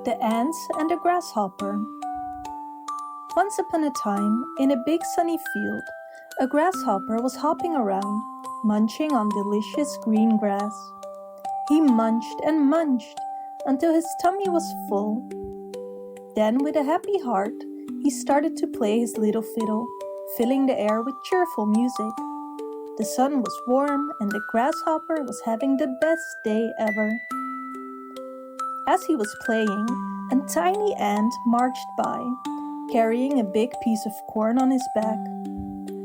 The Ants and the Grasshopper. Once upon a time, in a big sunny field, a grasshopper was hopping around, munching on delicious green grass. He munched and munched until his tummy was full. Then, with a happy heart, he started to play his little fiddle, filling the air with cheerful music. The sun was warm and the grasshopper was having the best day ever. As he was playing, a tiny ant marched by, carrying a big piece of corn on his back.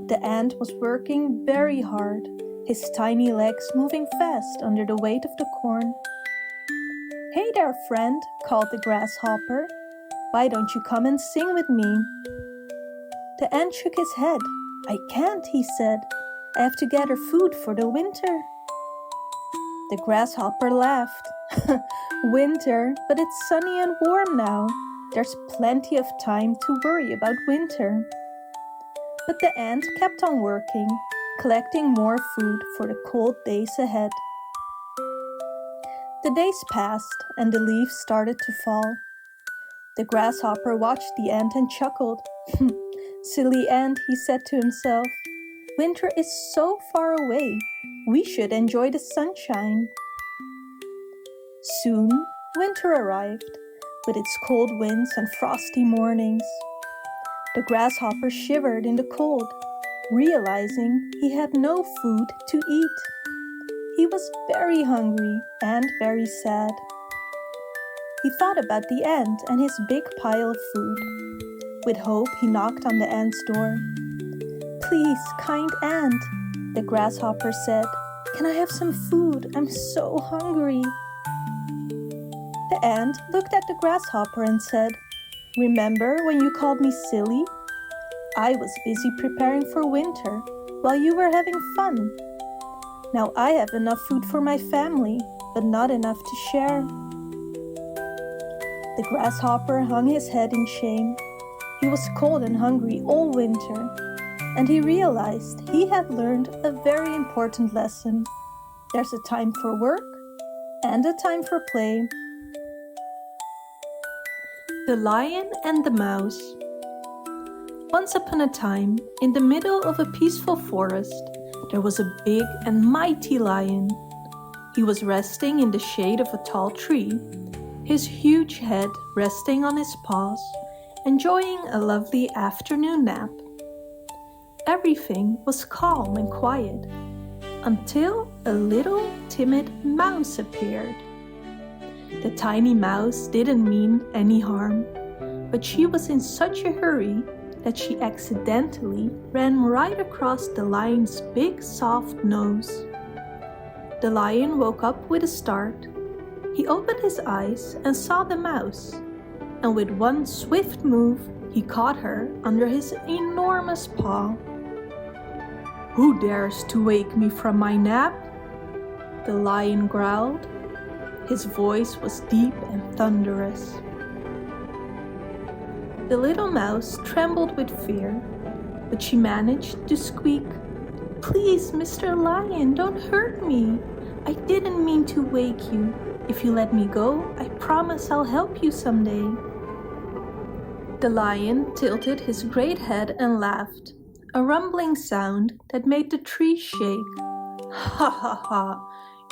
The ant was working very hard, his tiny legs moving fast under the weight of the corn. "Hey there, friend," called the grasshopper. "Why don't you come and sing with me?" The ant shook his head. "I can't," he said. "I have to gather food for the winter." The grasshopper laughed. "Winter, but it's sunny and warm now. There's plenty of time to worry about winter." But the ant kept on working, collecting more food for the cold days ahead. The days passed and the leaves started to fall. The grasshopper watched the ant and chuckled. "Silly ant," he said to himself. "Winter is so far away. We should enjoy the sunshine." Soon, winter arrived, with its cold winds and frosty mornings. The grasshopper shivered in the cold, realizing he had no food to eat. He was very hungry and very sad. He thought about the ant and his big pile of food. With hope, he knocked on the ant's door. "Please, kind ant," the grasshopper said, "can I have some food? I'm so hungry." The ant looked at the grasshopper and said, "Remember when you called me silly? I was busy preparing for winter while you were having fun. Now I have enough food for my family, but not enough to share." The grasshopper hung his head in shame. He was cold and hungry all winter, and he realized he had learned a very important lesson. There's a time for work and a time for play. The Lion and the Mouse. Once upon a time, in the middle of a peaceful forest, there was a big and mighty lion. He was resting in the shade of a tall tree, his huge head resting on his paws, enjoying a lovely afternoon nap. Everything was calm and quiet, until a little timid mouse appeared. The tiny mouse didn't mean any harm, but she was in such a hurry that she accidentally ran right across the lion's big soft nose. The lion woke up with a start. He opened his eyes and saw the mouse, and with one swift move, he caught her under his enormous paw. "Who dares to wake me from my nap?" the lion growled. His voice was deep and thunderous. The little mouse trembled with fear, but she managed to squeak, "Please, Mr. Lion, don't hurt me. I didn't mean to wake you. If you let me go, I promise I'll help you someday." The lion tilted his great head and laughed, a rumbling sound that made the tree shake. "Ha ha ha!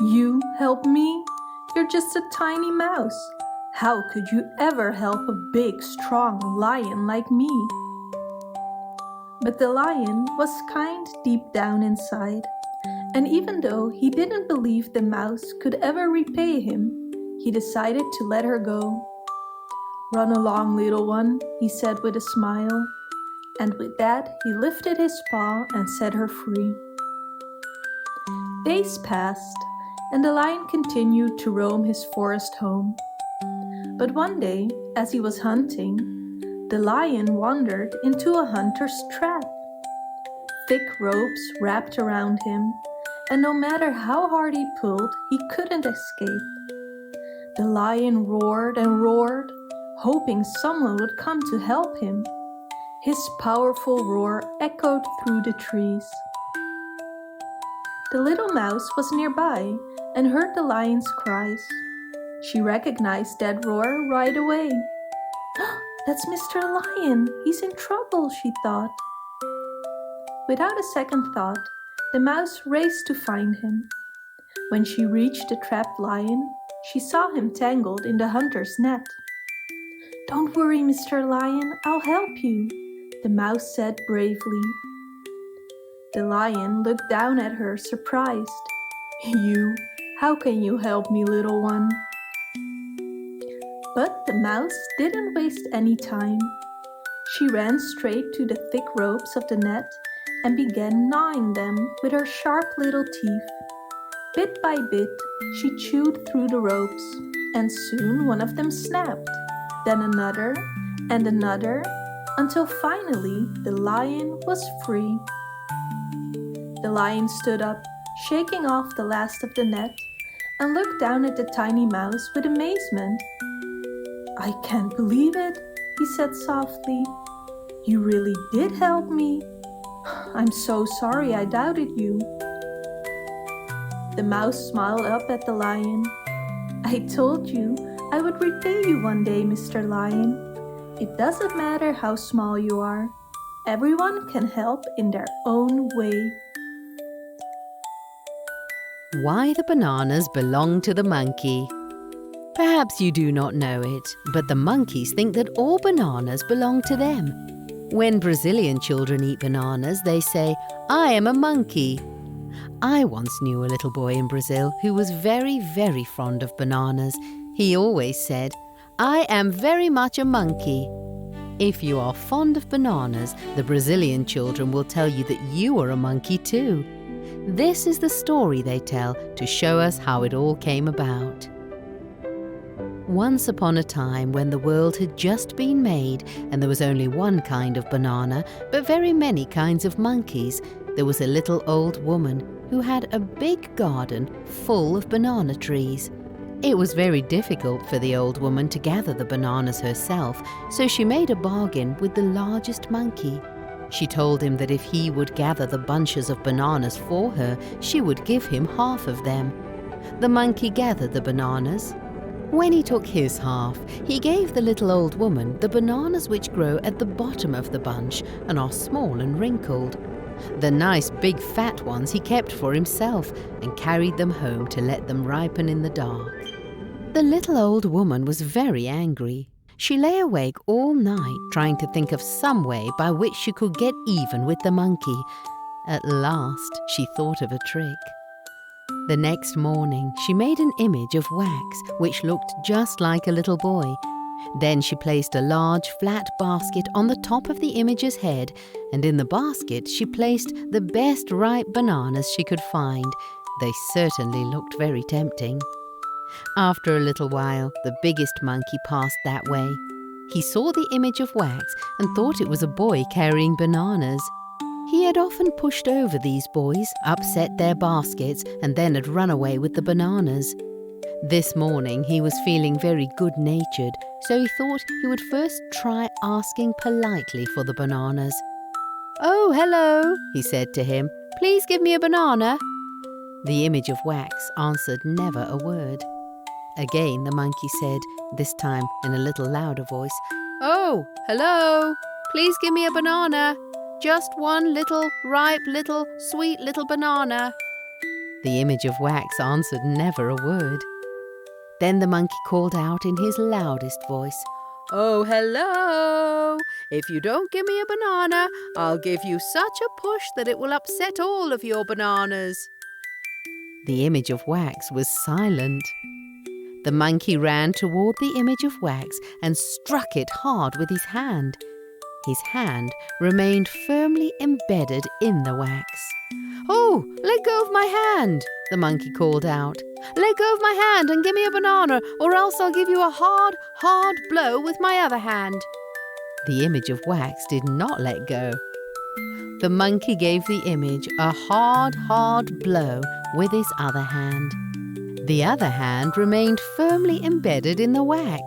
You help me? You're just a tiny mouse. How could you ever help a big, strong lion like me?" But the lion was kind deep down inside, and even though he didn't believe the mouse could ever repay him, he decided to let her go. "Run along, little one," he said with a smile, and with that he lifted his paw and set her free. Days passed, and the lion continued to roam his forest home. But one day, as he was hunting, the lion wandered into a hunter's trap. Thick ropes wrapped around him, and no matter how hard he pulled, he couldn't escape. The lion roared and roared, hoping someone would come to help him. His powerful roar echoed through the trees. The little mouse was nearby and heard the lion's cries. She recognized that roar right away. That's Mr. Lion. He's in trouble, she thought. Without a second thought, the mouse raced to find him. When she reached the trapped lion, she saw him tangled in the hunter's net. "Don't worry, Mr. Lion, I'll help you," the mouse said bravely. The lion looked down at her, surprised. "You? How can you help me, little one?" But the mouse didn't waste any time. She ran straight to the thick ropes of the net and began gnawing them with her sharp little teeth. Bit by bit, she chewed through the ropes, and soon one of them snapped, then another and another, until finally the lion was free. The lion stood up, shaking off the last of the net, and looked down at the tiny mouse with amazement. "I can't believe it," he said softly. "You really did help me. I'm so sorry I doubted you." The mouse smiled up at the lion. "I told you I would repay you one day, Mr. Lion. It doesn't matter how small you are. Everyone can help in their own way." Why the bananas belong to the monkey. Perhaps you do not know it, but the monkeys think that all bananas belong to them. When Brazilian children eat bananas, they say, "I am a monkey." I once knew a little boy in Brazil who was very, very fond of bananas. He always said, "I am very much a monkey." If you are fond of bananas, the Brazilian children will tell you that you are a monkey too. This is the story they tell to show us how it all came about. Once upon a time, when the world had just been made and there was only one kind of banana, but very many kinds of monkeys, there was a little old woman who had a big garden full of banana trees. It was very difficult for the old woman to gather the bananas herself, so she made a bargain with the largest monkey. She told him that if he would gather the bunches of bananas for her, she would give him half of them. The monkey gathered the bananas. When he took his half, he gave the little old woman the bananas which grow at the bottom of the bunch and are small and wrinkled. The nice big fat ones he kept for himself and carried them home to let them ripen in the dark. The little old woman was very angry. She lay awake all night trying to think of some way by which she could get even with the monkey. At last, she thought of a trick. The next morning, she made an image of wax which looked just like a little boy. Then she placed a large flat basket on the top of the image's head, and in the basket she placed the best ripe bananas she could find. They certainly looked very tempting. After a little while, the biggest monkey passed that way. He saw the image of wax and thought it was a boy carrying bananas. He had often pushed over these boys, upset their baskets, and then had run away with the bananas. This morning he was feeling very good-natured, so he thought he would first try asking politely for the bananas. "Oh, hello," he said to him. "Please give me a banana." The image of wax answered never a word. Again the monkey said, this time in a little louder voice, "Oh, hello, please give me a banana. Just one little, ripe little, sweet little banana." The image of wax answered never a word. Then the monkey called out in his loudest voice, "Oh, hello! If you don't give me a banana, I'll give you such a push that it will upset all of your bananas." The image of wax was silent. The monkey ran toward the image of wax and struck it hard with his hand. His hand remained firmly embedded in the wax. "Oh, let go of my hand," the monkey called out. "Let go of my hand and give me a banana, or else I'll give you a hard, hard blow with my other hand." The image of wax did not let go. The monkey gave the image a hard, hard blow with his other hand. The other hand remained firmly embedded in the wax.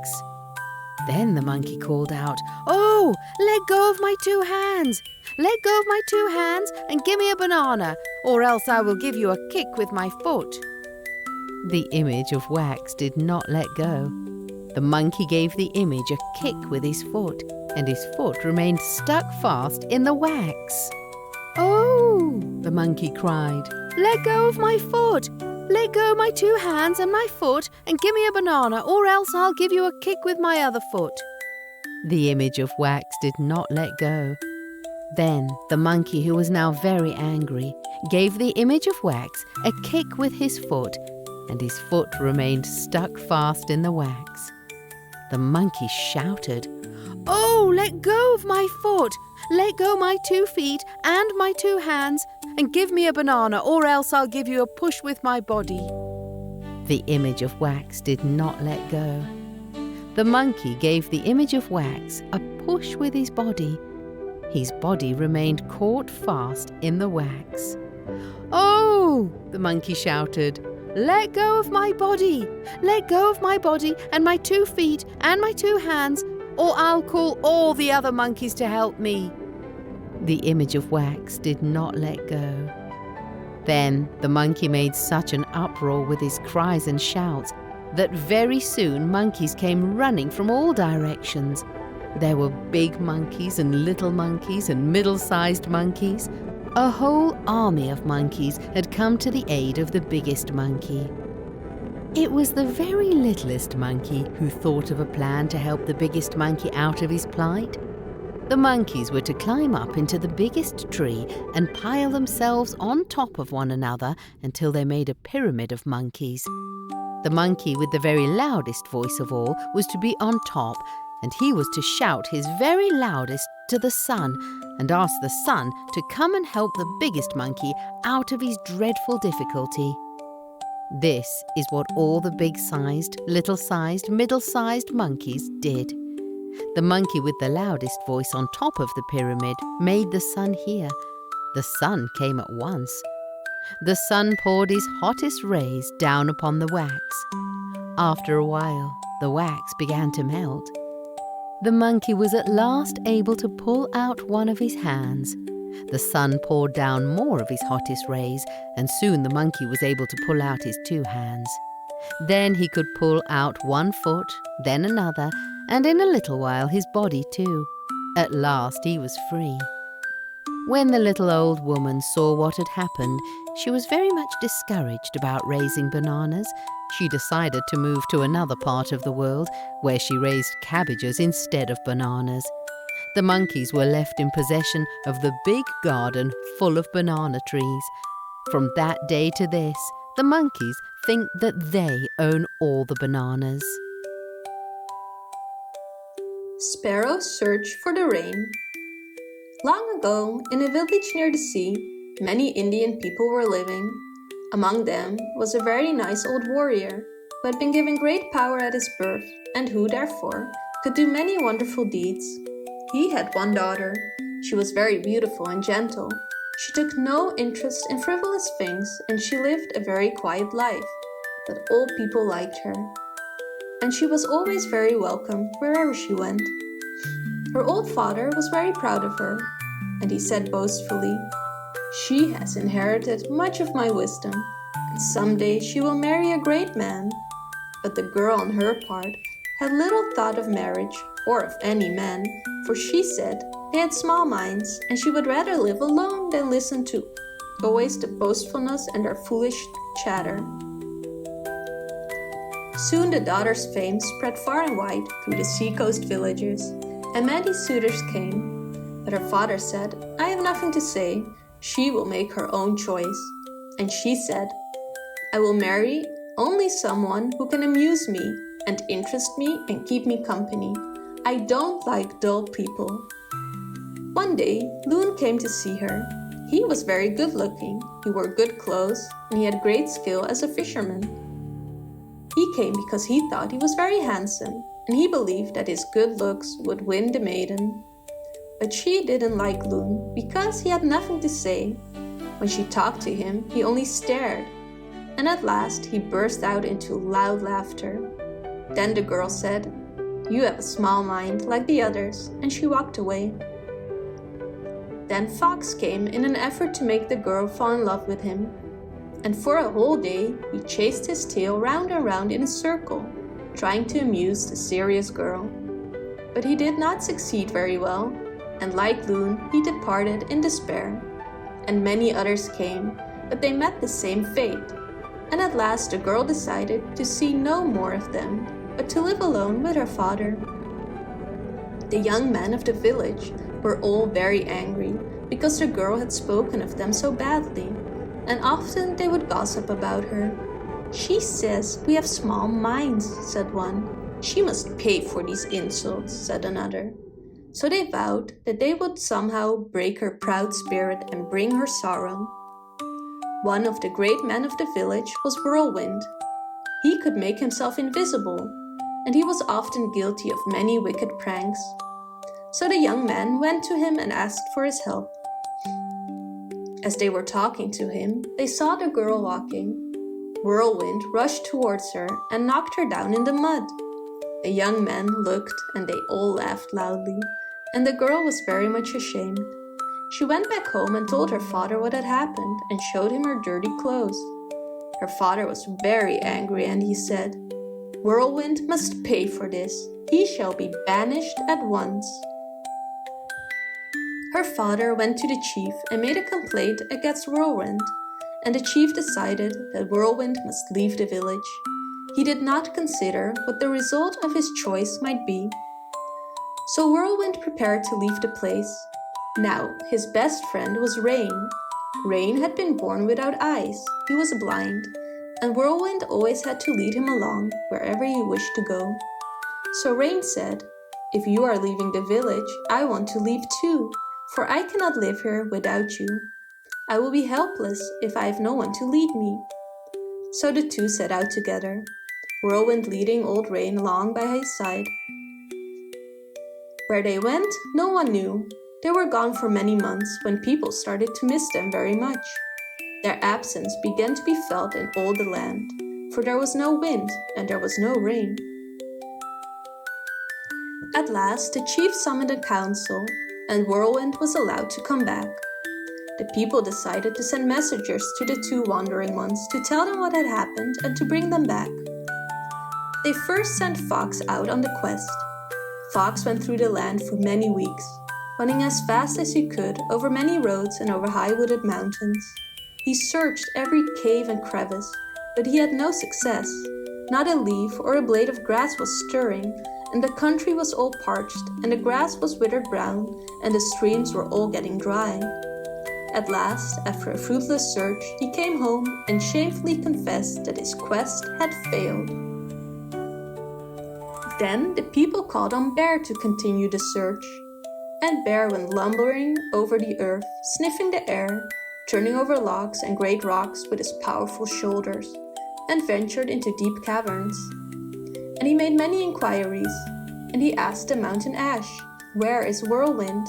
Then the monkey called out, "Oh, let go of my two hands! Let go of my two hands and give me a banana, or else I will give you a kick with my foot." The image of wax did not let go. The monkey gave the image a kick with his foot, and his foot remained stuck fast in the wax. "Oh!" the monkey cried. "Let go of my foot! Let go my 2 hands and my foot and give me a banana, or else I'll give you a kick with my other foot." The image of wax did not let go. Then the monkey, who was now very angry, gave the image of wax a kick with his foot, and his foot remained stuck fast in the wax. The monkey shouted, "Oh, let go of my foot! Let go my 2 feet and my 2 hands, and give me a banana, or else I'll give you a push with my body." The image of wax did not let go. The monkey gave the image of wax a push with his body. His body remained caught fast in the wax. "Oh!" the monkey shouted, "let go of my body! Let go of my body and my 2 feet and my 2 hands, or I'll call all the other monkeys to help me." The image of wax did not let go. Then the monkey made such an uproar with his cries and shouts that very soon monkeys came running from all directions. There were big monkeys and little monkeys and middle-sized monkeys. A whole army of monkeys had come to the aid of the biggest monkey. It was the very littlest monkey who thought of a plan to help the biggest monkey out of his plight. The monkeys were to climb up into the biggest tree and pile themselves on top of one another until they made a pyramid of monkeys. The monkey with the very loudest voice of all was to be on top, and he was to shout his very loudest to the sun and ask the sun to come and help the biggest monkey out of his dreadful difficulty. This is what all the big-sized, little-sized, middle-sized monkeys did. The monkey with the loudest voice on top of the pyramid made the sun hear. The sun came at once. The sun poured his hottest rays down upon the wax. After a while, the wax began to melt. The monkey was at last able to pull out one of his hands. The sun poured down more of his hottest rays, and soon the monkey was able to pull out his 2 hands. Then he could pull out 1 foot, then another, and in a little while his body too. At last he was free. When the little old woman saw what had happened, she was very much discouraged about raising bananas. She decided to move to another part of the world where she raised cabbages instead of bananas. The monkeys were left in possession of the big garden full of banana trees. From that day to this, the monkeys think that they own all the bananas. Sparrow Search for the Rain. Long ago, in a village near the sea, many Indian people were living. Among them was a very nice old warrior who had been given great power at his birth and who, therefore, could do many wonderful deeds. He had 1 daughter. She was very beautiful and gentle. She took no interest in frivolous things, and she lived a very quiet life, but all people liked her. And she was always very welcome wherever she went. Her old father was very proud of her, and he said boastfully, "She has inherited much of my wisdom, and someday she will marry a great man." But the girl on her part had little thought of marriage or of any man, for she said they had small minds, and she would rather live alone than listen to always the boastfulness and their foolish chatter. Soon the daughter's fame spread far and wide through the seacoast villages, and many suitors came. But her father said, "I have nothing to say. She will make her own choice." And she said, "I will marry only someone who can amuse me and interest me and keep me company. I don't like dull people." One day, Loon came to see her. He was very good looking, he wore good clothes, and he had great skill as a fisherman. He came because he thought he was very handsome, and he believed that his good looks would win the maiden. But she didn't like Loon because he had nothing to say. When she talked to him, he only stared, and at last he burst out into loud laughter. Then the girl said, "You have a small mind like the others," and she walked away. Then Fox came in an effort to make the girl fall in love with him. and for a whole day he chased his tail round and round in a circle, trying to amuse the serious girl. But he did not succeed very well, and like Loon, he departed in despair. And many others came, but they met the same fate. And at last the girl decided to see no more of them, but to live alone with her father. The young men of the village were all very angry because the girl had spoken of them so badly, and often they would gossip about her. "She says we have small minds," said one. "She must pay for these insults," said another. So they vowed that they would somehow break her proud spirit and bring her sorrow. One of the great men of the village was Whirlwind. He could make himself invisible, and he was often guilty of many wicked pranks. So the young men went to him and asked for his help. As they were talking to him, they saw the girl walking. Whirlwind rushed towards her and knocked her down in the mud. The young men looked and they all laughed loudly, and the girl was very much ashamed. She went back home and told her father what had happened and showed him her dirty clothes. Her father was very angry and he said, "Whirlwind must pay for this. He shall be banished at once." Her father went to the chief and made a complaint against Whirlwind, and the chief decided that Whirlwind must leave the village. He did not consider what the result of his choice might be. So Whirlwind prepared to leave the place. Now, his best friend was Rain. Rain had been born without eyes, he was blind, and Whirlwind always had to lead him along wherever he wished to go. So Rain said, "If you are leaving the village, I want to leave too, for I cannot live here without you. I will be helpless if I have no one to lead me." So the two set out together, Whirlwind leading old Rain along by his side. Where they went, no one knew. They were gone for many months when people started to miss them very much. Their absence began to be felt in all the land, for there was no wind and there was no rain. At last, the chief summoned a council, and Whirlwind was allowed to come back. The people decided to send messengers to the two wandering ones to tell them what had happened and to bring them back. They first sent Fox out on the quest. Fox went through the land for many weeks, running as fast as he could over many roads and over high wooded mountains. He searched every cave and crevice, but he had no success. Not a leaf or a blade of grass was stirring, and the country was all parched, and the grass was withered brown, and the streams were all getting dry. At last, after a fruitless search, he came home and shamefully confessed that his quest had failed. Then the people called on Bear to continue the search, and Bear went lumbering over the earth, sniffing the air, turning over logs and great rocks with his powerful shoulders, and ventured into deep caverns. And he made many inquiries, and he asked the mountain ash, "Where is Whirlwind?"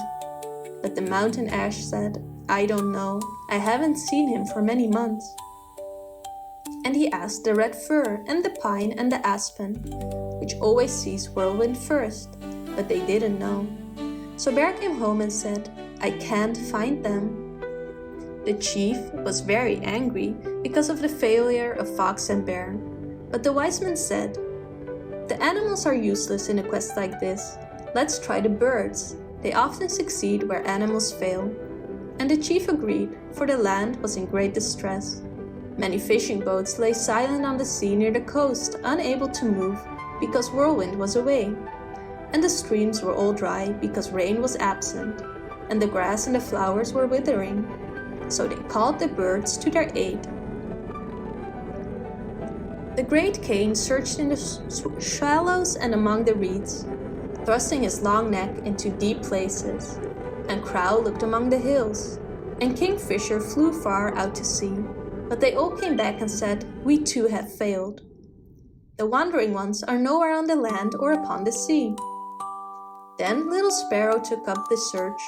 But the mountain ash said, "I don't know. I haven't seen him for many months." And he asked the red fir and the pine and the aspen, which always sees Whirlwind first, but they didn't know. So Bear came home and said, "I can't find them." The chief was very angry because of the failure of Fox and Bear, but the wise man said, "The animals are useless in a quest like this. Let's try the birds. They often succeed where animals fail." And the chief agreed, for the land was in great distress. Many fishing boats lay silent on the sea near the coast, unable to move because Whirlwind was away. And the streams were all dry because Rain was absent, and the grass and the flowers were withering. So they called the birds to their aid. The great cane searched in the shallows and among the reeds, thrusting his long neck into deep places, and Crow looked among the hills, and Kingfisher flew far out to sea, but they all came back and said, "We too have failed. The wandering ones are nowhere on the land or upon the sea." Then little Sparrow took up the search.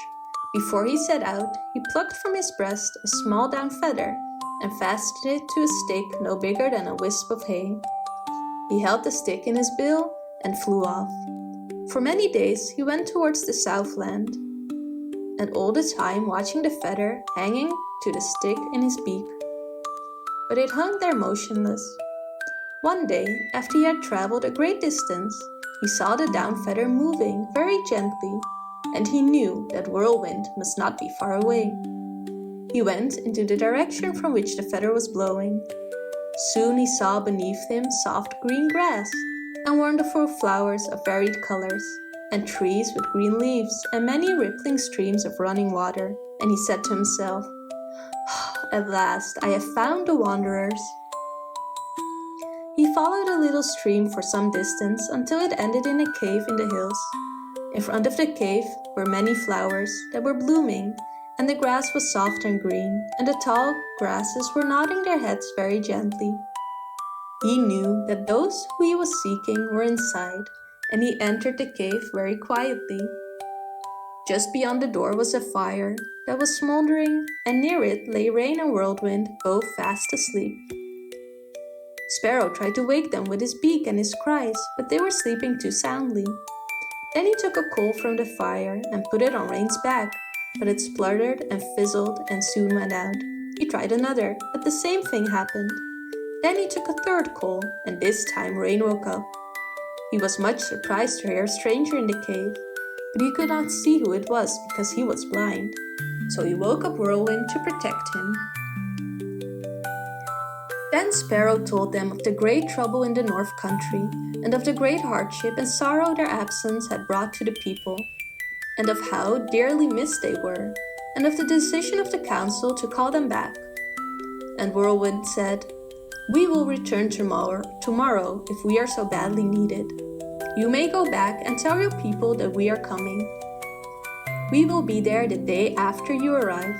Before he set out, he plucked from his breast a small down feather and fastened it to a stick no bigger than a wisp of hay. He held the stick in his bill and flew off. For many days he went towards the southland, and all the time watching the feather hanging to the stick in his beak. but it hung there motionless. One day, after he had traveled a great distance, he saw the down feather moving very gently, and he knew that Whirlwind must not be far away. He went into the direction from which the feather was blowing. Soon he saw beneath him soft green grass, and wonderful flowers of varied colors, and trees with green leaves, and many rippling streams of running water, and he said to himself, "At last I have found the wanderers." He followed the little stream for some distance until it ended in a cave in the hills. In front of the cave were many flowers that were blooming, and the grass was soft and green, and the tall grasses were nodding their heads very gently. He knew that those who he was seeking were inside, and he entered the cave very quietly. Just beyond the door was a fire that was smoldering, and near it lay Rain and Whirlwind, both fast asleep. Sparrow tried to wake them with his beak and his cries, but they were sleeping too soundly. Then he took a coal from the fire and put it on Rain's back, but it spluttered and fizzled and soon went out. He tried another, but the same thing happened. Then he took a third coal, and this time Rain woke up. He was much surprised to hear a stranger in the cave, but he could not see who it was because he was blind. So he woke up Whirlwind to protect him. Then Sparrow told them of the great trouble in the North Country, and of the great hardship and sorrow their absence had brought to the people, and of how dearly missed they were, and of the decision of the council to call them back. And Whirlwind said, "We will return tomorrow if we are so badly needed. You may go back and tell your people that we are coming. We will be there the day after you arrive."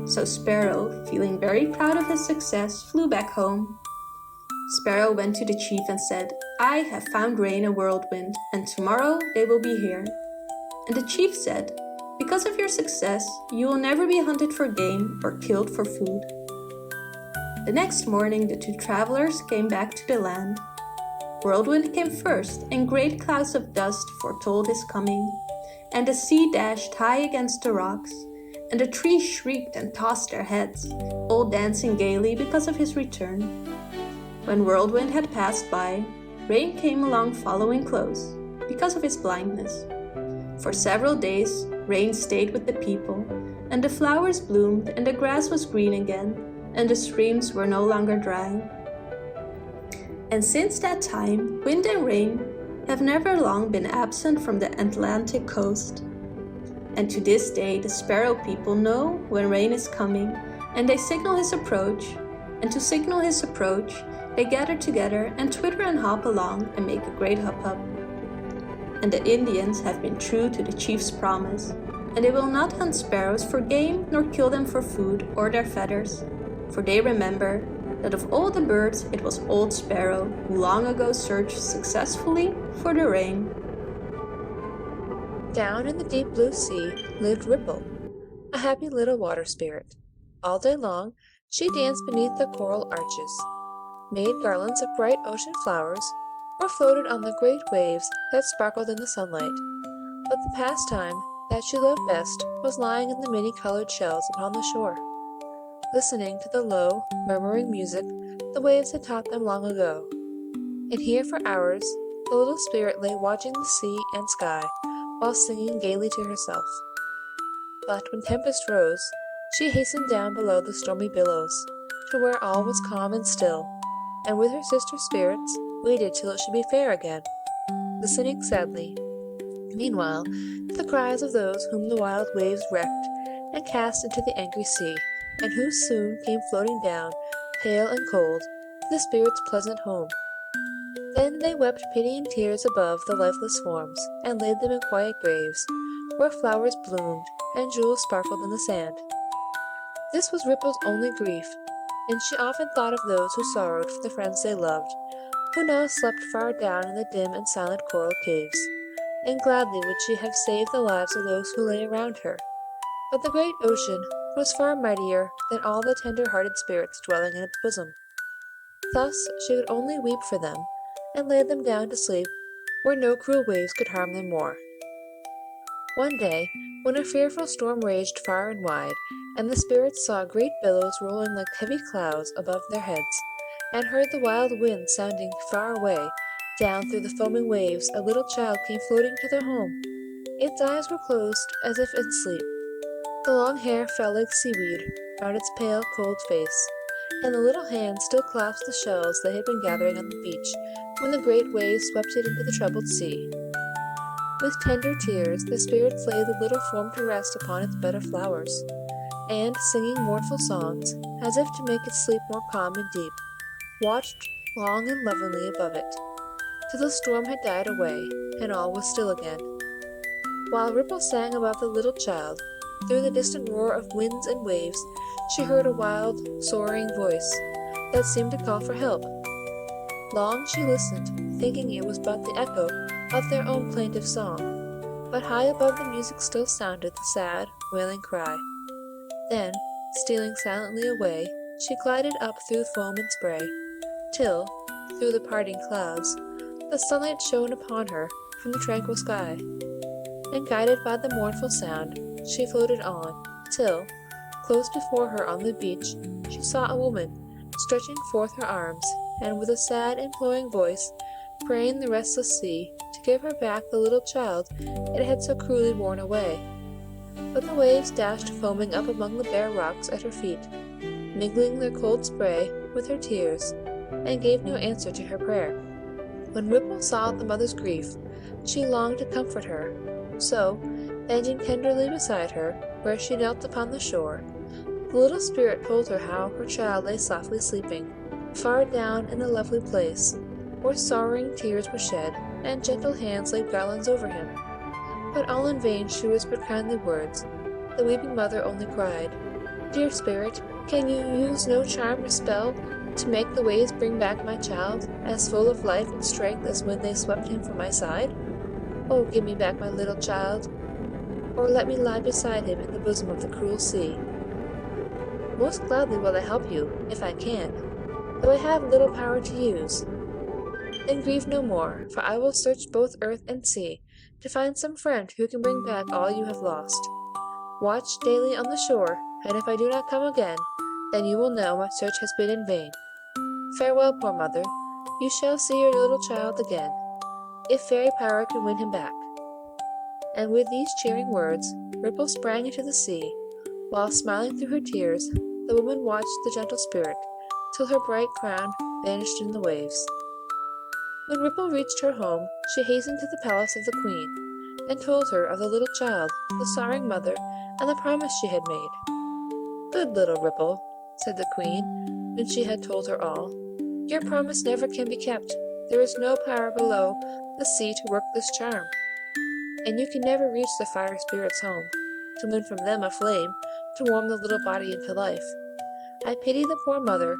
So Sparrow, feeling very proud of his success, flew back home. Sparrow went to the chief and said, "I have found Rain and Whirlwind, and tomorrow they will be here." And the chief said, "Because of your success, you will never be hunted for game or killed for food." The next morning the two travelers came back to the land. Whirlwind came first, and great clouds of dust foretold his coming, and the sea dashed high against the rocks, and the trees shrieked and tossed their heads, all dancing gaily because of his return. When Whirlwind had passed by, Rain came along following close, because of his blindness. For several days, Rain stayed with the people, and the flowers bloomed, and the grass was green again, and the streams were no longer dry. And since that time, Wind and Rain have never long been absent from the Atlantic coast. And to this day, the Sparrow people know when Rain is coming, and they signal his approach. And to signal his approach, they gather together and twitter and hop along and make a great hup-hup. And the Indians have been true to the chief's promise, and they will not hunt sparrows for game nor kill them for food or their feathers, for they remember that of all the birds it was Old Sparrow who long ago searched successfully for the rain. Down in the deep blue sea lived Ripple, a happy little water spirit. All day long she danced beneath the coral arches, made garlands of bright ocean flowers, or floated on the great waves that sparkled in the sunlight. But the pastime that she loved best was lying in the many-colored shells upon the shore, listening to the low, murmuring music the waves had taught them long ago. And here for hours the little spirit lay watching the sea and sky, while singing gaily to herself. But when tempest rose, she hastened down below the stormy billows, to where all was calm and still, and with her sister spirits waited till it should be fair again, listening sadly, meanwhile, to the cries of those whom the wild waves wrecked and cast into the angry sea, and who soon came floating down, pale and cold, to the spirits' pleasant home. Then they wept pitying tears above the lifeless forms, and laid them in quiet graves, where flowers bloomed and jewels sparkled in the sand. This was Ripple's only grief, and she often thought of those who sorrowed for the friends they loved, who now slept far down in the dim and silent coral caves, and gladly would she have saved the lives of those who lay around her. But the great ocean was far mightier than all the tender-hearted spirits dwelling in its bosom. Thus she could only weep for them, and lay them down to sleep where no cruel waves could harm them more. One day, when a fearful storm raged far and wide, and the spirits saw great billows rolling like heavy clouds above their heads, and heard the wild wind sounding far away. Down through the foaming waves a little child came floating to their home. Its eyes were closed as if in sleep. The long hair fell like seaweed round its pale, cold face, and the little hands still clasped the shells they had been gathering on the beach when the great waves swept it into the troubled sea. With tender tears the spirits laid the little form to rest upon its bed of flowers, and, singing mournful songs, as if to make its sleep more calm and deep, watched long and lovingly above it, till the storm had died away, and all was still again. While Ripple sang above the little child, through the distant roar of winds and waves, she heard a wild, soaring voice that seemed to call for help. Long she listened, thinking it was but the echo of their own plaintive song, but high above the music still sounded the sad, wailing cry. Then, stealing silently away, she glided up through foam and spray, till, through the parting clouds, the sunlight shone upon her from the tranquil sky, and guided by the mournful sound, she floated on, till, close before her on the beach, she saw a woman stretching forth her arms, and with a sad, imploring voice, praying the restless sea to give her back the little child it had so cruelly borne away. But the waves dashed foaming up among the bare rocks at her feet, mingling their cold spray with her tears, and gave no answer to her prayer. When Ripple saw the mother's grief, she longed to comfort her, so, bending tenderly beside her, where she knelt upon the shore, the little spirit told her how her child lay softly sleeping, far down in a lovely place, where sorrowing tears were shed, and gentle hands laid garlands over him. But all in vain she whispered kindly words. The weeping mother only cried, "Dear spirit, can you use no charm or spell to make the waves bring back my child, as full of life and strength as when they swept him from my side? Oh, give me back my little child, or let me lie beside him in the bosom of the cruel sea." "Most gladly will I help you, if I can, though I have little power to use." "Then grieve no more, for I will search both earth and sea to find some friend who can bring back all you have lost. Watch daily on the shore, and if I do not come again, then you will know my search has been in vain. Farewell, poor mother, you shall see your little child again, if fairy power can win him back." And with these cheering words, Ripple sprang into the sea, while, smiling through her tears, the woman watched the gentle spirit till her bright crown vanished in the waves. When Ripple reached her home, she hastened to the palace of the queen, and told her of the little child, the sorrowing mother, and the promise she had made. "Good little Ripple," said the queen, when she had told her all, "your promise never can be kept. There is no power below the sea to work this charm, and you can never reach the fire spirits' home, to win from them a flame to warm the little body into life. I pity the poor mother,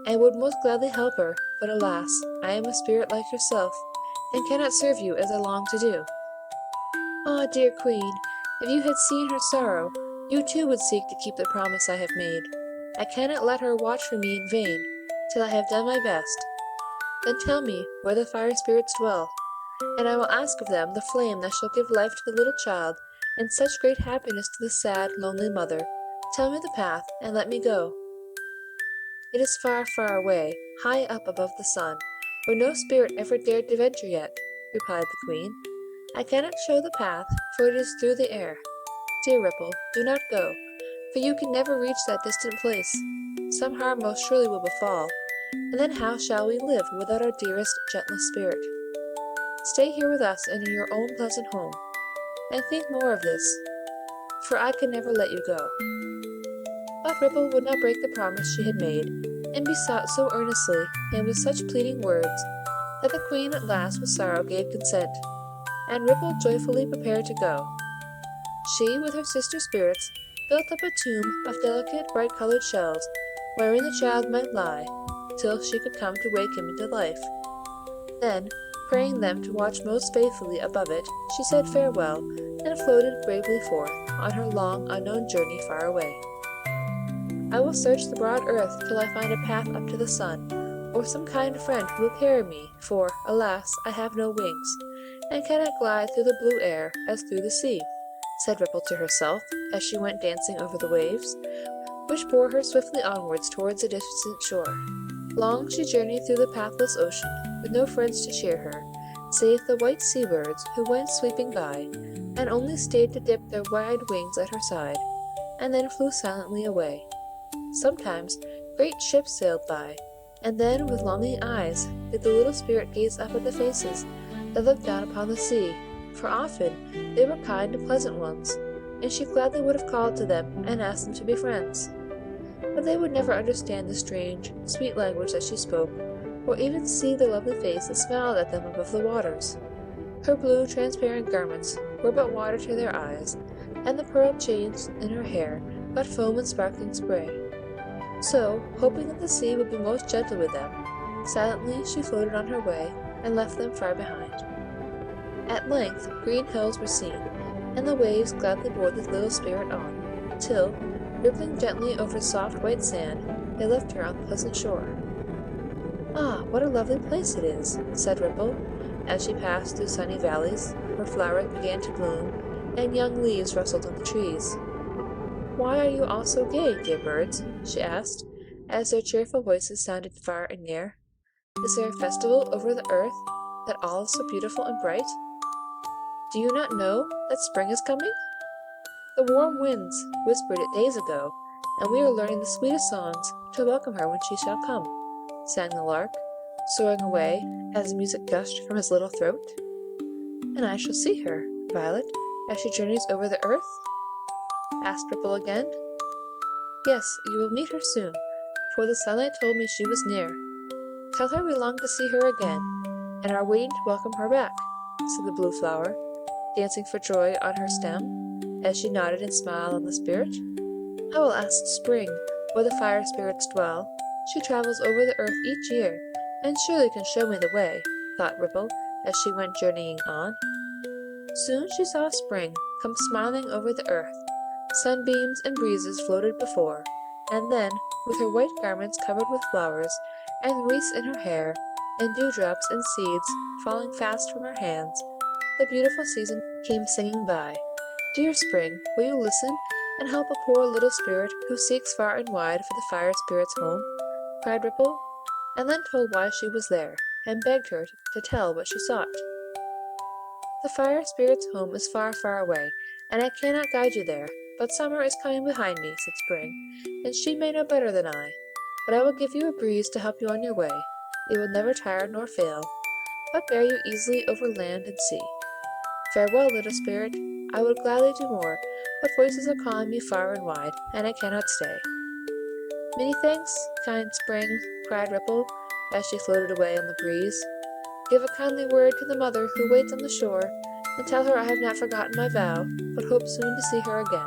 and would most gladly help her, but alas, I am a spirit like yourself, and cannot serve you as I long to do. Ah, dear queen, if you had seen her sorrow, you too would seek to keep the promise I have made. I cannot let her watch for me in vain, till I have done my best. Then tell me where the fire spirits dwell, and I will ask of them the flame that shall give life to the little child, and such great happiness to the sad, lonely mother. Tell me the path, and let me go." "It is far, far away, high up above the sun, where no spirit ever dared to venture yet," replied the queen. "I cannot show the path, for it is through the air. Dear Ripple, do not go, for you can never reach that distant place. Some harm most surely will befall, and then how shall we live without our dearest, gentlest spirit? Stay here with us and in your own pleasant home, and think more of this, for I can never let you go." But Ripple would not break the promise she had made, and besought so earnestly and with such pleading words that the queen at last with sorrow gave consent, and Ripple joyfully prepared to go. She, with her sister spirits, built up a tomb of delicate, bright-colored shells, wherein the child might lie, till she could come to wake him into life. Then, praying them to watch most faithfully above it, she said farewell, and floated bravely forth on her long, unknown journey far away. "I will search the broad earth till I find a path up to the sun, or some kind friend who will carry me, for, alas, I have no wings, and cannot glide through the blue air as through the sea," said Ripple to herself as she went dancing over the waves, which bore her swiftly onwards towards the distant shore. Long she journeyed through the pathless ocean, with no friends to cheer her, save the white sea-birds who went sweeping by, and only stayed to dip their wide wings at her side, and then flew silently away. Sometimes great ships sailed by, and then with longing eyes did the little spirit gaze up at the faces that looked down upon the sea, for often they were kind and pleasant ones, and she gladly would have called to them and asked them to be friends. But they would never understand the strange, sweet language that she spoke, or even see the lovely face that smiled at them above the waters. Her blue, transparent garments were but water to their eyes, and the pearl chains in her hair but foam and sparkling spray. So, hoping that the sea would be most gentle with them, silently she floated on her way, and left them far behind. At length green hills were seen, and the waves gladly bore the little spirit on, till, rippling gently over soft white sand, they left her on the pleasant shore. "Ah, what a lovely place it is!" said Ripple, as she passed through sunny valleys, where flowers began to bloom, and young leaves rustled on the trees. "Why are you all so gay, dear birds?" she asked, as their cheerful voices sounded far and near. "Is there a festival over the earth, that all is so beautiful and bright? Do you not know that spring is coming? The warm winds whispered it days ago, and we are learning the sweetest songs to welcome her when she shall come," sang the lark, soaring away as the music gushed from his little throat. "And I shall see her, Violet, as she journeys over the earth?" asked Ripple again. "Yes, you will meet her soon, for the sunlight told me she was near. Tell her we long to see her again, and are waiting to welcome her back," said the blue flower, dancing for joy on her stem, as she nodded and smiled on the spirit. "I will ask Spring, where the fire spirits dwell. She travels over the earth each year, and surely can show me the way," thought Ripple, as she went journeying on. Soon she saw Spring come smiling over the earth. Sunbeams and breezes floated before, and then, with her white garments covered with flowers, and wreaths in her hair, and dewdrops and seeds falling fast from her hands, the beautiful season came singing by. "Dear Spring, will you listen and help a poor little spirit who seeks far and wide for the fire spirit's home?" cried Ripple, and then told why she was there, and begged her to tell what she sought. "The fire spirit's home is far, far away, and I cannot guide you there, but Summer is coming behind me," said Spring, "and she may know better than I. But I will give you a breeze to help you on your way. It will never tire nor fail, but bear you easily over land and sea. Farewell, little spirit. I would gladly do more, but voices are calling me far and wide, and I cannot stay." "Many thanks, kind Spring," cried Ripple, as she floated away on the breeze. "Give a kindly word to the mother who waits on the shore, and tell her I have not forgotten my vow, but hope soon to see her again."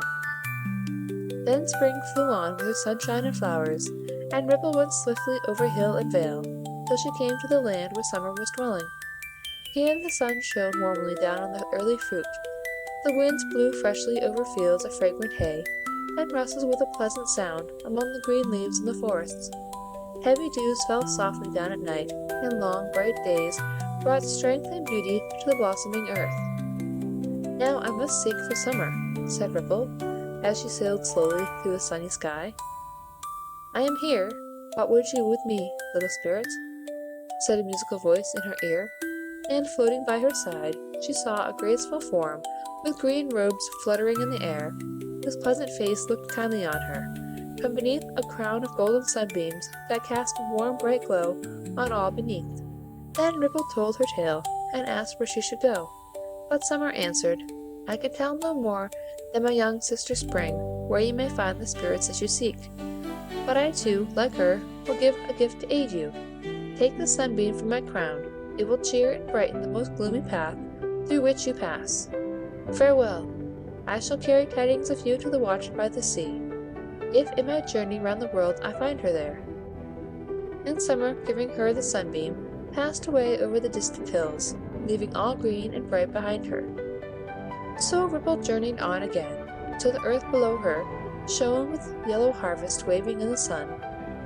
Then Spring flew on with her sunshine and flowers, and Ripple went swiftly over hill and vale, till she came to the land where Summer was dwelling. Here the sun shone warmly down on the early fruit. The winds blew freshly over fields of fragrant hay, and rustled with a pleasant sound among the green leaves in the forests. Heavy dews fell softly down at night, and long, bright days brought strength and beauty to the blossoming earth. "Now I must seek for Summer," said Ripple, as she sailed slowly through the sunny sky. "I am here. What would you with me, little spirit?" said a musical voice in her ear, and floating by her side she saw a graceful form with green robes fluttering in the air, whose pleasant face looked kindly on her, from beneath a crown of golden sunbeams that cast a warm bright glow on all beneath. Then Ripple told her tale, and asked where she should go, but Summer answered, "I can tell no more than my young sister Spring, where you may find the spirits that you seek. But I too, like her, will give a gift to aid you. Take the sunbeam from my crown. It will cheer and brighten the most gloomy path through which you pass. Farewell. I shall carry tidings of you to the watcher by the sea, if in my journey round the world I find her there." And Summer, giving her the sunbeam, passed away over the distant hills, leaving all green and bright behind her. So Ripple journeyed on again, till the earth below her shone with yellow harvest waving in the sun,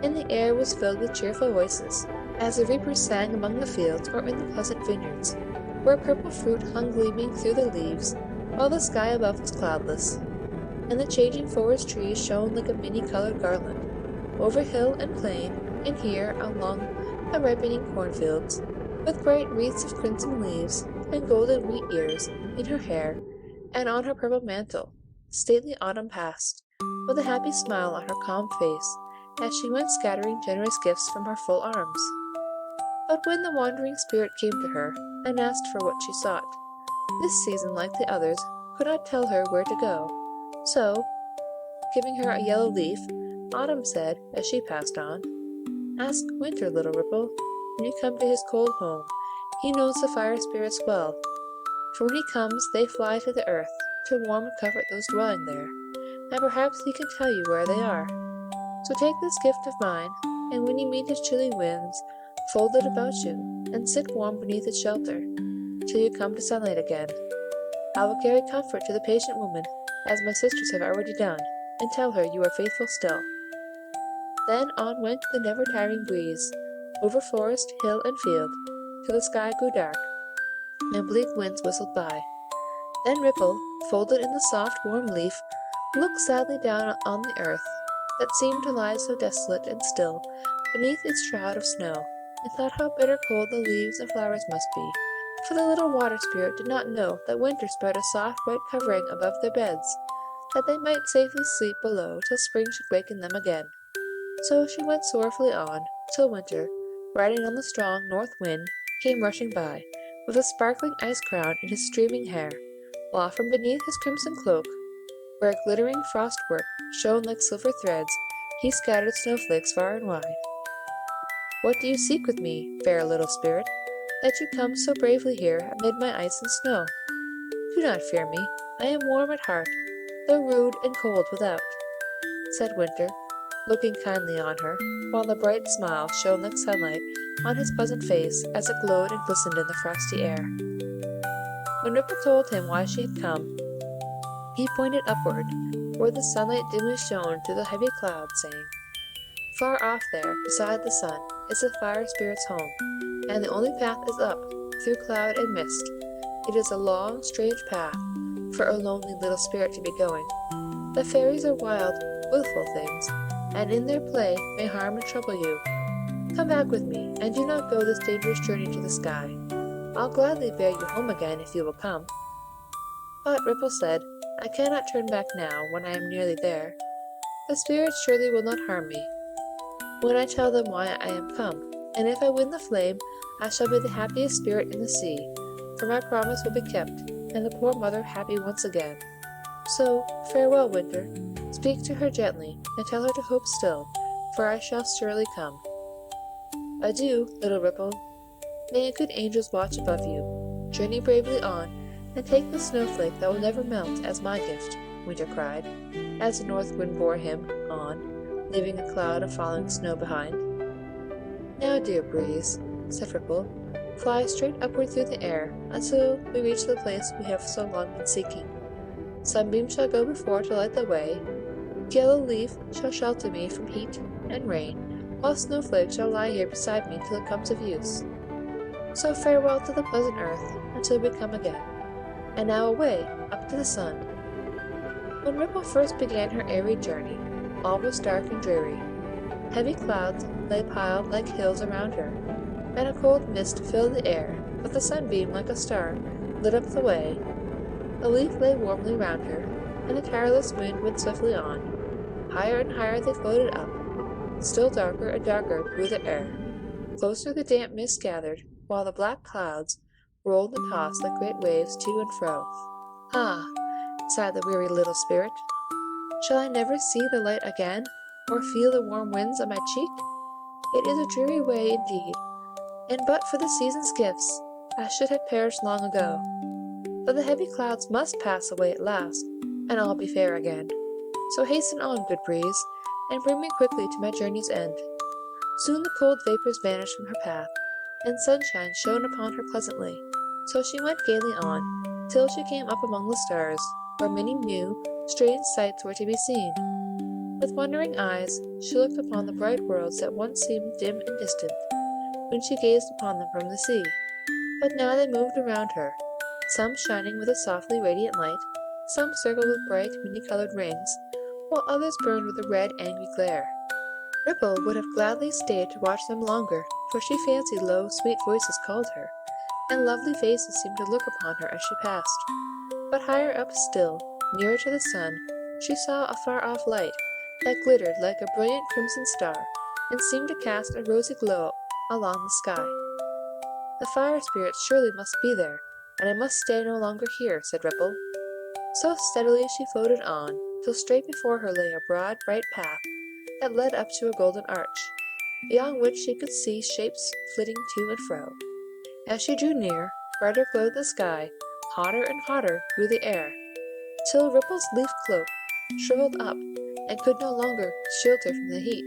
and the air was filled with cheerful voices, as the reapers sang among the fields or in the pleasant vineyards, where purple fruit hung gleaming through the leaves, while the sky above was cloudless, and the changing forest trees shone like a many-colored garland, over hill and plain, and here along the ripening cornfields, with bright wreaths of crimson leaves and golden wheat ears in her hair and on her purple mantle. Stately autumn passed, with a happy smile on her calm face, as she went scattering generous gifts from her full arms. But when the wandering spirit came to her, and asked for what she sought, this season, like the others, could not tell her where to go. So, giving her a yellow leaf, Autumn said, as she passed on, "Ask Winter, little Ripple, when you come to his cold home. He knows the fire spirits well, for when he comes they fly to the earth, to warm and comfort those dwelling there, and perhaps he can tell you where they are. So take this gift of mine, and when you meet his chilly winds, fold it about you, and sit warm beneath its shelter, till you come to sunlight again. I will carry comfort to the patient woman, as my sisters have already done, and tell her you are faithful still." Then on went the never-tiring breeze, over forest, hill, and field, till the sky grew dark, and bleak winds whistled by. Then Ripple, folded in the soft, warm leaf, looked sadly down on the earth, that seemed to lie so desolate and still beneath its shroud of snow, and thought how bitter cold the leaves and flowers must be, for the little water spirit did not know that winter spread a soft white covering above their beds, that they might safely sleep below till spring should waken them again. So she went sorrowfully on, till winter, riding on the strong north wind, came rushing by, with a sparkling ice crown in his streaming hair, while from beneath his crimson cloak, where glittering frostwork shone like silver threads, he scattered snowflakes far and wide. "What do you seek with me, fair little spirit, that you come so bravely here amid my ice and snow? Do not fear me, I am warm at heart, though rude and cold without," said Winter, looking kindly on her, while the bright smile shone like sunlight on his pleasant face as it glowed and glistened in the frosty air. When Ripple told him why she had come, he pointed upward, where the sunlight dimly shone through the heavy clouds, saying, "Far off there, beside the sun, is the fire spirit's home, and the only path is up, through cloud and mist. It is a long, strange path for a lonely little spirit to be going. The fairies are wild, willful things, and in their play may harm and trouble you. Come back with me, and do not go this dangerous journey to the sky. I'll gladly bear you home again if you will come." But Ripple said, "I cannot turn back now, when I am nearly there. The spirits surely will not harm me, when I tell them why I am come, and if I win the flame, I shall be the happiest spirit in the sea, for my promise will be kept, and the poor mother happy once again. So, farewell, Winter. Speak to her gently, and tell her to hope still, for I shall surely come. Adieu, little Ripple. May good angels watch above you. Journey bravely on, and take the snowflake that will never melt as my gift," Winter cried, as the north wind bore him on, leaving a cloud of falling snow behind. "Now, dear breeze," said Ripple, "fly straight upward through the air, until we reach the place we have so long been seeking. Sunbeam shall go before to light the way, yellow leaf shall shelter me from heat and rain, while snowflake shall lie here beside me till it comes of use. So farewell to the pleasant earth, until we come again. And now away, up to the sun." When Ripple first began her airy journey, all was dark and dreary. Heavy clouds lay piled like hills around her, and a cold mist filled the air, but the sunbeam, like a star, lit up the way. The leaf lay warmly round her, and the tireless wind went swiftly on. Higher and higher they floated up. Still darker and darker grew the air. Closer the damp mist gathered, while the black clouds rolled and tossed like great waves to and fro. "Ah!" sighed the weary little spirit, "shall I never see the light again, or feel the warm winds on my cheek? It is a dreary way indeed, and but for the season's gifts, I should have perished long ago. But the heavy clouds must pass away at last, and all be fair again. So hasten on, good breeze, and bring me quickly to my journey's end." Soon the cold vapors vanished from her path, and sunshine shone upon her pleasantly. So she went gaily on, till she came up among the stars, where many new, strange sights were to be seen. With wondering eyes she looked upon the bright worlds that once seemed dim and distant, when she gazed upon them from the sea. But now they moved around her, some shining with a softly radiant light, some circled with bright, many-colored rings, while others burned with a red, angry glare. Ripple would have gladly stayed to watch them longer, for she fancied low, sweet voices called her, and lovely faces seemed to look upon her as she passed. But higher up still, nearer to the sun, she saw a far-off light that glittered like a brilliant crimson star, and seemed to cast a rosy glow along the sky. The fire spirits surely must be there, and I must stay no longer here, said Ripple. So steadily she floated on, till straight before her lay a broad, bright path that led up to a golden arch, beyond which she could see shapes flitting to and fro. As she drew near, brighter glowed the sky, hotter and hotter grew the air, till Ripple's leaf cloak shriveled up and could no longer shield her from the heat.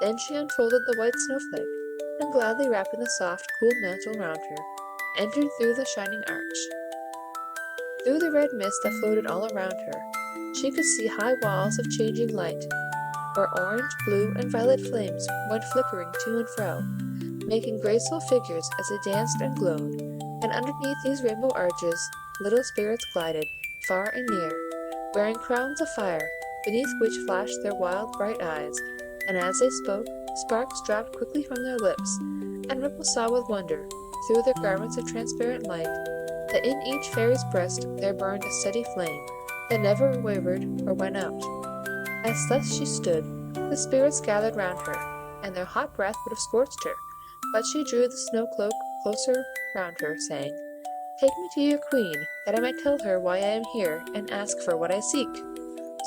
Then she unfolded the white snowflake, and gladly wrapping the soft, cool mantle round her, entered through the shining arch. Through the red mist that floated all around her, she could see high walls of changing light, where orange, blue, and violet flames went flickering to and fro, making graceful figures as they danced and glowed, and underneath these rainbow arches little spirits glided, far and near, wearing crowns of fire, beneath which flashed their wild, bright eyes, and as they spoke, sparks dropped quickly from their lips, and Ripple saw with wonder, through their garments of transparent light, that in each fairy's breast there burned a steady flame, that never wavered or went out. As thus she stood, the spirits gathered round her, and their hot breath would have scorched her, but she drew the snow cloak closer round her, saying, "Take me to your queen, that I may tell her why I am here, and ask for what I seek."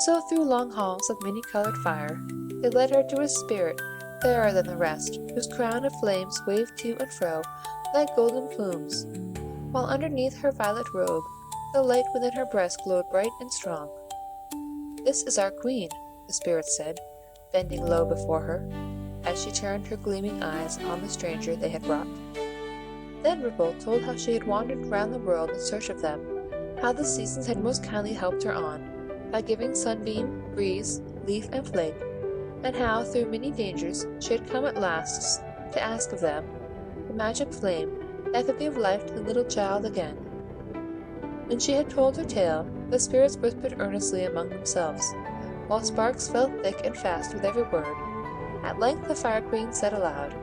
So through long halls of many-colored fire, they led her to a spirit fairer than the rest, whose crown of flames waved to and fro like golden plumes, while underneath her violet robe the light within her breast glowed bright and strong. "This is our queen," the spirit said, bending low before her, as she turned her gleaming eyes on the stranger they had brought. Then Ripple told how she had wandered round the world in search of them, how the seasons had most kindly helped her on, by giving sunbeam, breeze, leaf, and flake, and how, through many dangers, she had come at last to ask of them the magic flame that could give life to the little child again. When she had told her tale, the spirits whispered earnestly among themselves, while sparks fell thick and fast with every word. At length the Fire Queen said aloud,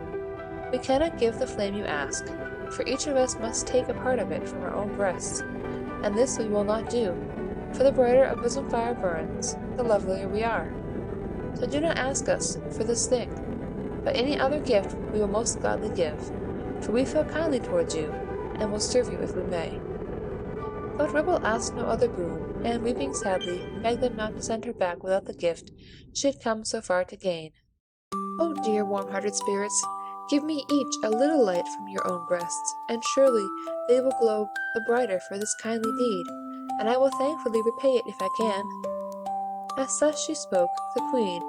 "We cannot give the flame you ask, for each of us must take a part of it from our own breasts, and this we will not do, for the brighter a bosom fire burns, the lovelier we are. So do not ask us for this thing, but any other gift we will most gladly give, for we feel kindly towards you, and will serve you if we may." But Ripple asked no other boon, and, weeping sadly, begged them not to send her back without the gift she had come so far to gain. "Oh, dear warm-hearted spirits, give me each a little light from your own breasts, and surely they will glow the brighter for this kindly deed, and I will thankfully repay it if I can." As thus she spoke, the Queen,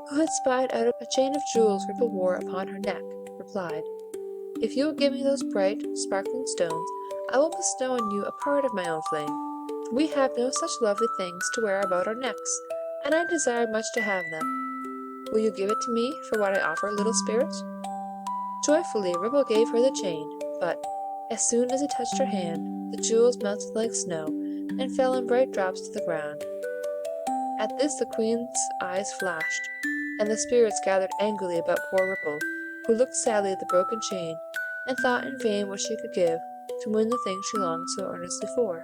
who had spied out a chain of jewels Ripple wore upon her neck, replied, "If you will give me those bright, sparkling stones, I will bestow on you a part of my own flame, for we have no such lovely things to wear about our necks, and I desire much to have them. Will you give it to me for what I offer, little spirit?" Joyfully Ripple gave her the chain, but, as soon as it touched her hand, the jewels melted like snow, and fell in bright drops to the ground. At this the Queen's eyes flashed, and the spirits gathered angrily about poor Ripple, who looked sadly at the broken chain, and thought in vain what she could give to win the thing she longed so earnestly for.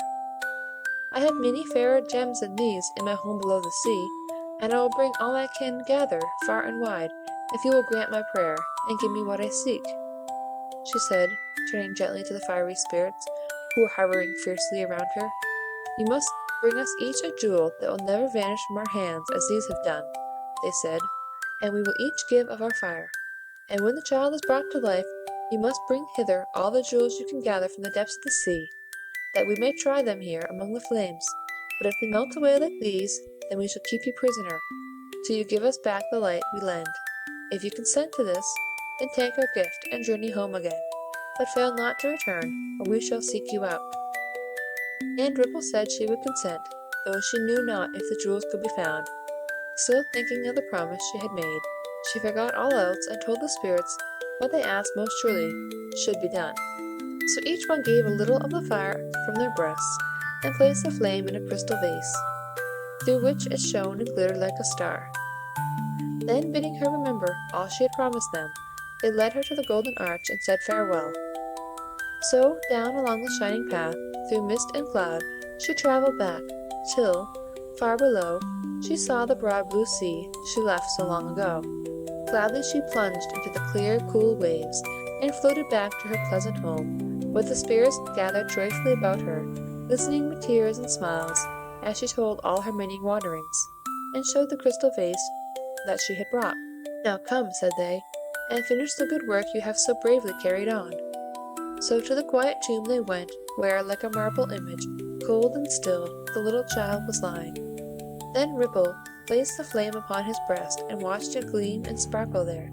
"I have many fairer gems than these in my home below the sea, and I will bring all I can gather far and wide, if you will grant my prayer, and give me what I seek," she said, turning gently to the fiery spirits, who were hovering fiercely around her. "You must bring us each a jewel that will never vanish from our hands as these have done," they said, "and we will each give of our fire. And when the child is brought to life, you must bring hither all the jewels you can gather from the depths of the sea, that we may try them here among the flames. But if they melt away like these, then we shall keep you prisoner, till you give us back the light we lend. If you consent to this, then take our gift and journey home again, but fail not to return, or we shall seek you out." And Ripple said she would consent, though she knew not if the jewels could be found. Still thinking of the promise she had made, she forgot all else and told the spirits what they asked most surely should be done. So each one gave a little of the fire from their breasts, and placed the flame in a crystal vase, through which it shone and glittered like a star. Then, bidding her remember all she had promised them, they led her to the golden arch and said farewell. So, down along the shining path, through mist and cloud, she travelled back, till, far below, she saw the broad blue sea she left so long ago. Gladly she plunged into the clear, cool waves, and floated back to her pleasant home, with the spirits gathered joyfully about her, listening with tears and smiles, as she told all her many wanderings, and showed the crystal vase that she had brought. "Now come," said they, "and finish the good work you have so bravely carried on." So to the quiet tomb they went, where, like a marble image, cold and still, the little child was lying. Then Ripple placed the flame upon his breast, and watched it gleam and sparkle there,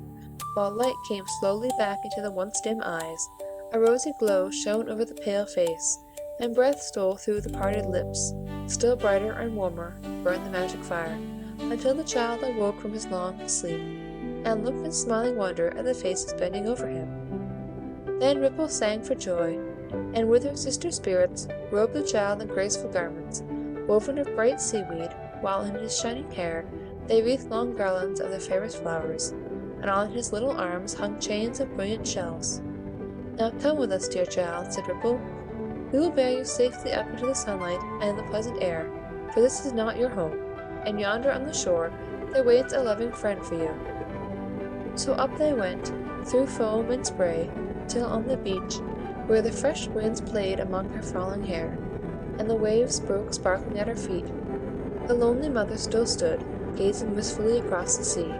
while light came slowly back into the once dim eyes, a rosy glow shone over the pale face, and breath stole through the parted lips. Still brighter and warmer burned the magic fire, until the child awoke from his long sleep, and looked in smiling wonder at the faces bending over him. Then Ripple sang for joy, and with her sister spirits robed the child in graceful garments, woven of bright seaweed, while in his shining hair they wreathed long garlands of the fairest flowers, and on his little arms hung chains of brilliant shells. "Now come with us, dear child," said Ripple. "We will bear you safely up into the sunlight and the pleasant air, for this is not your home, and yonder on the shore there waits a loving friend for you." So up they went, through foam and spray, till on the beach, where the fresh winds played among her falling hair, and the waves broke sparkling at her feet, the lonely mother still stood, gazing wistfully across the sea.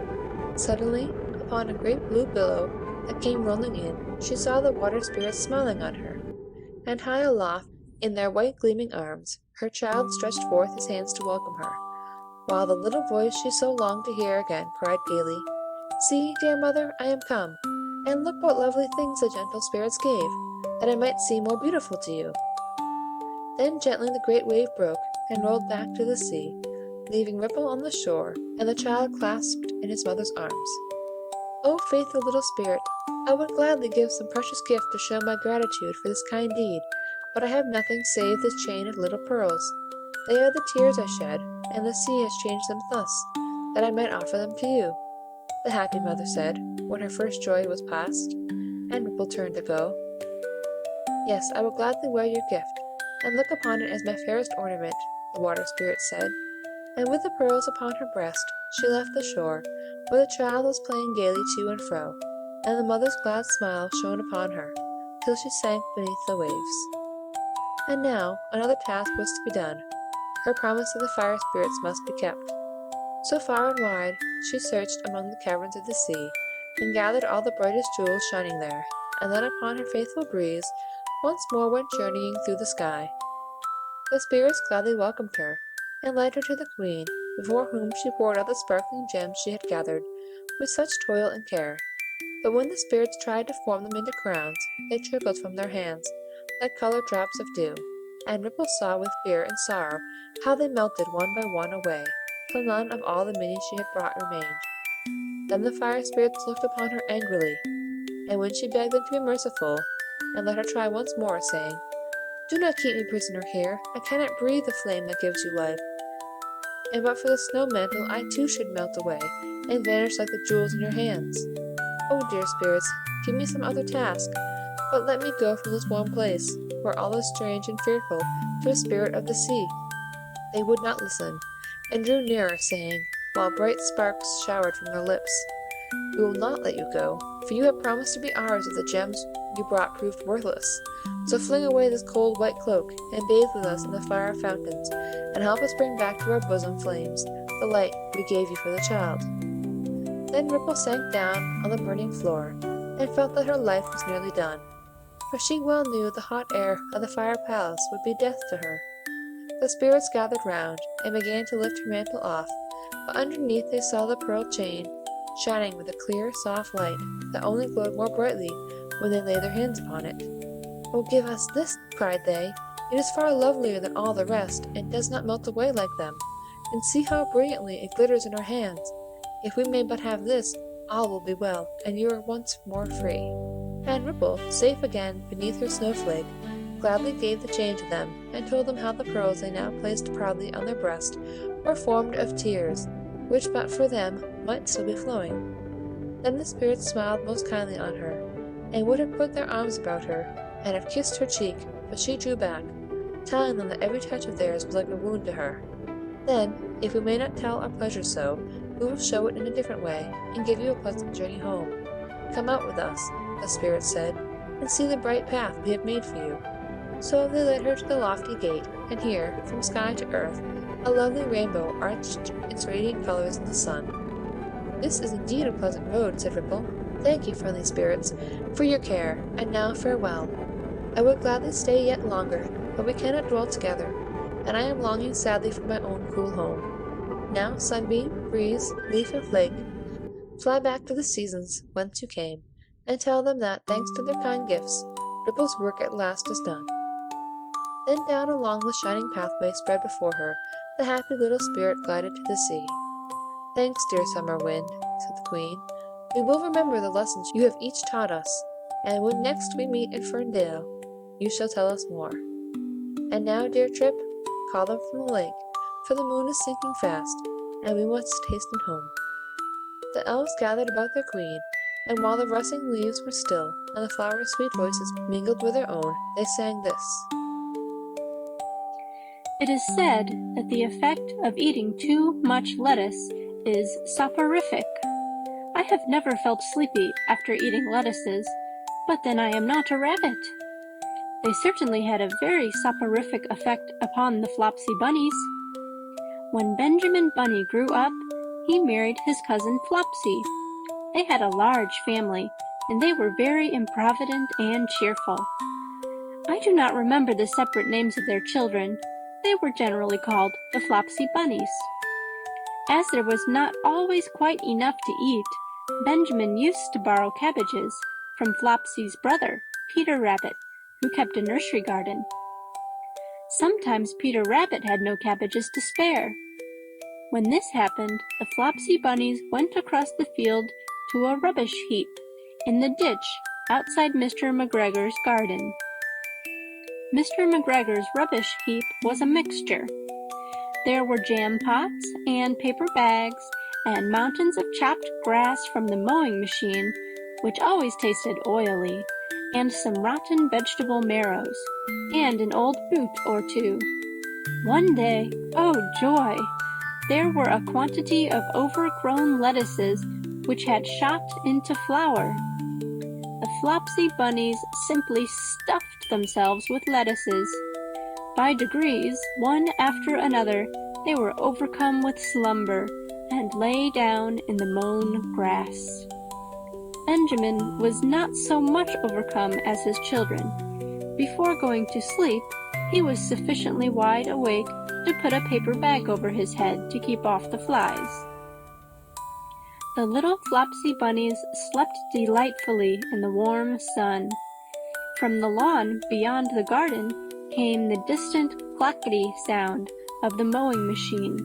Suddenly, upon a great blue billow that came rolling in, she saw the water spirits smiling on her, and high aloft, in their white gleaming arms, her child stretched forth his hands to welcome her, while the little voice she so longed to hear again cried gaily, "See, dear mother, I am come, and look what lovely things the gentle spirits gave, that I might seem more beautiful to you." Then gently the great wave broke, and rolled back to the sea, leaving Ripple on the shore, and the child clasped in his mother's arms. "O faithful little spirit, I would gladly give some precious gift to show my gratitude for this kind deed, but I have nothing save this chain of little pearls. They are the tears I shed, and the sea has changed them thus, that I might offer them to you," the happy mother said, when her first joy was past, and Ripple turned to go. "Yes, I will gladly wear your gift, and look upon it as my fairest ornament," the water spirit said, and with the pearls upon her breast, she left the shore, where the child was playing gaily to and fro, and the mother's glad smile shone upon her, till she sank beneath the waves. And now another task was to be done. Her promise to the fire spirits must be kept. So far and wide she searched among the caverns of the sea, and gathered all the brightest jewels shining there, and then upon her faithful breeze once more went journeying through the sky. The spirits gladly welcomed her, and led her to the queen, before whom she poured out the sparkling gems she had gathered with such toil and care. But when the spirits tried to form them into crowns, they trickled from their hands, like colored drops of dew, and Ripple saw with fear and sorrow how they melted one by one away, till none of all the many she had brought remained. Then the fire spirits looked upon her angrily, and when she begged them to be merciful, and let her try once more, saying, "Do not keep me prisoner here, I cannot breathe the flame that gives you life, and but for the snow mantle I too should melt away, and vanish like the jewels in your hands. Oh, dear spirits, give me some other task, but let me go from this warm place, where all is strange and fearful to a spirit of the sea." They would not listen, and drew nearer, saying, while bright sparks showered from their lips, "We will not let you go, for you have promised to be ours if the gems you brought proved worthless. So fling away this cold white cloak, and bathe with us in the fire fountains, and help us bring back to our bosom flames the light we gave you for the child." Then Ripple sank down on the burning floor, and felt that her life was nearly done, for she well knew the hot air of the fire palace would be death to her. The spirits gathered round, and began to lift her mantle off, but underneath they saw the pearl chain, shining with a clear, soft light that only glowed more brightly when they laid their hands upon it. "Oh, give us this!" cried they. "It is far lovelier than all the rest, and does not melt away like them. And see how brilliantly it glitters in our hands. If we may but have this, all will be well, and you are once more free." And Ripple, safe again beneath her snowflake, gladly gave the chain to them, and told them how the pearls they now placed proudly on their breast were formed of tears, which but for them might still be flowing. Then the spirits smiled most kindly on her, and would have put their arms about her, and have kissed her cheek, but she drew back, telling them that every touch of theirs was like a wound to her. Then, if we may not tell our pleasure so, we will show it in a different way, and give you a pleasant journey home. Come out with us, the spirits said, and see the bright path we have made for you. So they led her to the lofty gate, and here, from sky to earth, a lovely rainbow arched its radiant colors in the sun. "This is indeed a pleasant road," said Ripple. "Thank you, friendly spirits, for your care, and now farewell. I would gladly stay yet longer, but we cannot dwell together, and I am longing sadly for my own cool home. Now, Sunbeam, Breeze, Leaf, and Flake, fly back to the seasons whence you came, and tell them that, thanks to their kind gifts, Ripple's work at last is done." Then down along the shining pathway spread before her, the happy little spirit glided to the sea. "Thanks, dear Summer Wind," said the Queen. "We will remember the lessons you have each taught us, and when next we meet in Ferndale, you shall tell us more. And now, dear Trip, call them from the lake, for the moon is sinking fast, and we must hasten home." The elves gathered about their Queen, and while the rustling leaves were still, and the flowers' sweet voices mingled with their own, they sang this: It is said that the effect of eating too much lettuce is soporific. I have never felt sleepy after eating lettuces, but then I am not a rabbit. They certainly had a very soporific effect upon the Flopsy Bunnies. When Benjamin Bunny grew up, he married his cousin Flopsy. They had a large family, and they were very improvident and cheerful. I do not remember the separate names of their children. They were generally called the Flopsy Bunnies. As there was not always quite enough to eat, Benjamin used to borrow cabbages from Flopsy's brother, Peter Rabbit, who kept a nursery garden. Sometimes Peter Rabbit had no cabbages to spare. When this happened, the Flopsy Bunnies went across the field to a rubbish heap in the ditch outside Mr. McGregor's garden. Mr. McGregor's rubbish heap was a mixture. There were jam pots and paper bags and mountains of chopped grass from the mowing machine, which always tasted oily, and some rotten vegetable marrows, and an old boot or two. One day, oh joy! There were a quantity of overgrown lettuces which had shot into flower. The Flopsy Bunnies simply stuffed themselves with lettuces. By degrees, one after another, they were overcome with slumber, and lay down in the mown grass. Benjamin was not so much overcome as his children. Before going to sleep, he was sufficiently wide awake to put a paper bag over his head to keep off the flies. The little Flopsy Bunnies slept delightfully in the warm sun. From the lawn beyond the garden came the distant clackety sound of the mowing machine.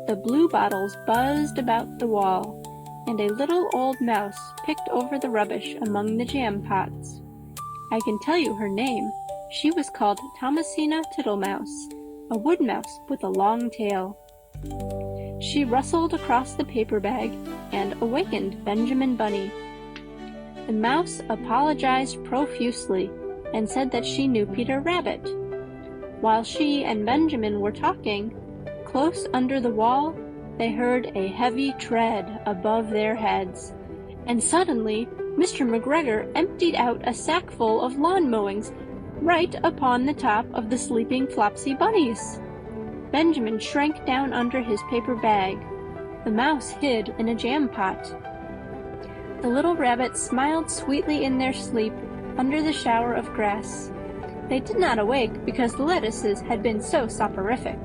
The bluebottles buzzed about the wall, and a little old mouse picked over the rubbish among the jam pots. I can tell you her name. She was called Thomasina Tittlemouse, a wood mouse with a long tail. She rustled across the paper bag and awakened Benjamin Bunny. The mouse apologized profusely and said that she knew Peter Rabbit. While she and Benjamin were talking, close under the wall, they heard a heavy tread above their heads, and suddenly Mr. McGregor emptied out a sackful of lawn mowings right upon the top of the sleeping Flopsy Bunnies. Benjamin shrank down under his paper bag. The mouse hid in a jam pot. The little rabbits smiled sweetly in their sleep under the shower of grass. They did not awake because the lettuces had been so soporific.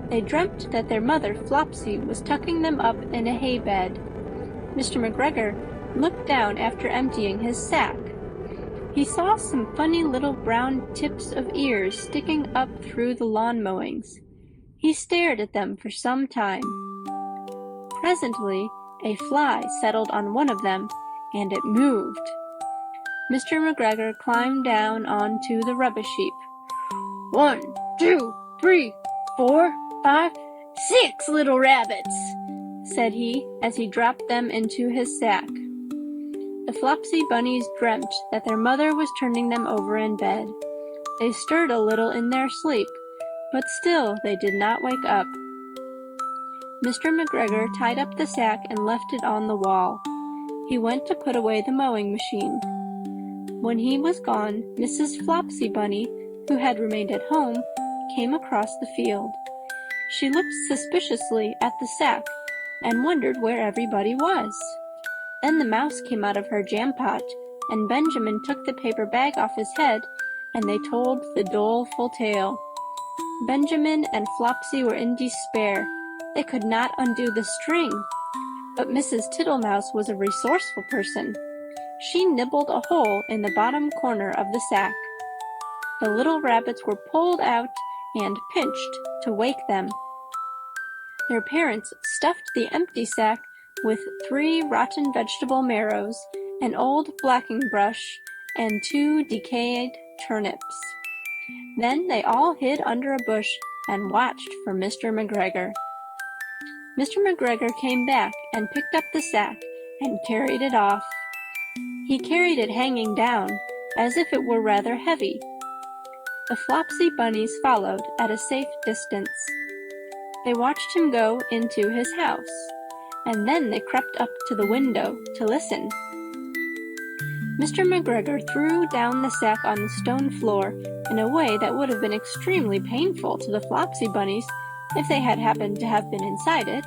They dreamt that their mother, Flopsy, was tucking them up in a hay bed. Mr. McGregor looked down after emptying his sack. He saw some funny little brown tips of ears sticking up through the lawn mowings. He stared at them for some time. Presently, a fly settled on one of them, and it moved. Mr. McGregor climbed down onto the rubbish heap. 1, 2, 3, 4, 5, 6 little rabbits, said he as he dropped them into his sack. The Flopsy Bunnies dreamt that their mother was turning them over in bed. They stirred a little in their sleep, but still they did not wake up. Mr. McGregor tied up the sack and left it on the wall. He went to put away the mowing machine. When he was gone, Mrs. Flopsy Bunny, who had remained at home, came across the field. She looked suspiciously at the sack and wondered where everybody was. Then the mouse came out of her jam pot, and Benjamin took the paper bag off his head, and they told the doleful tale. Benjamin and Flopsy were in despair. They could not undo the string. But Mrs. Tittlemouse was a resourceful person. She nibbled a hole in the bottom corner of the sack. The little rabbits were pulled out and pinched to wake them. Their parents stuffed the empty sack with 3 rotten vegetable marrows, an old blacking brush, and 2 decayed turnips. Then they all hid under a bush and watched for Mr. McGregor. Mr. McGregor came back and picked up the sack and carried it off. He carried it hanging down, as if it were rather heavy. The Flopsy Bunnies followed at a safe distance. They watched him go into his house, and then they crept up to the window to listen. Mr. McGregor threw down the sack on the stone floor in a way that would have been extremely painful to the Flopsy Bunnies if they had happened to have been inside it.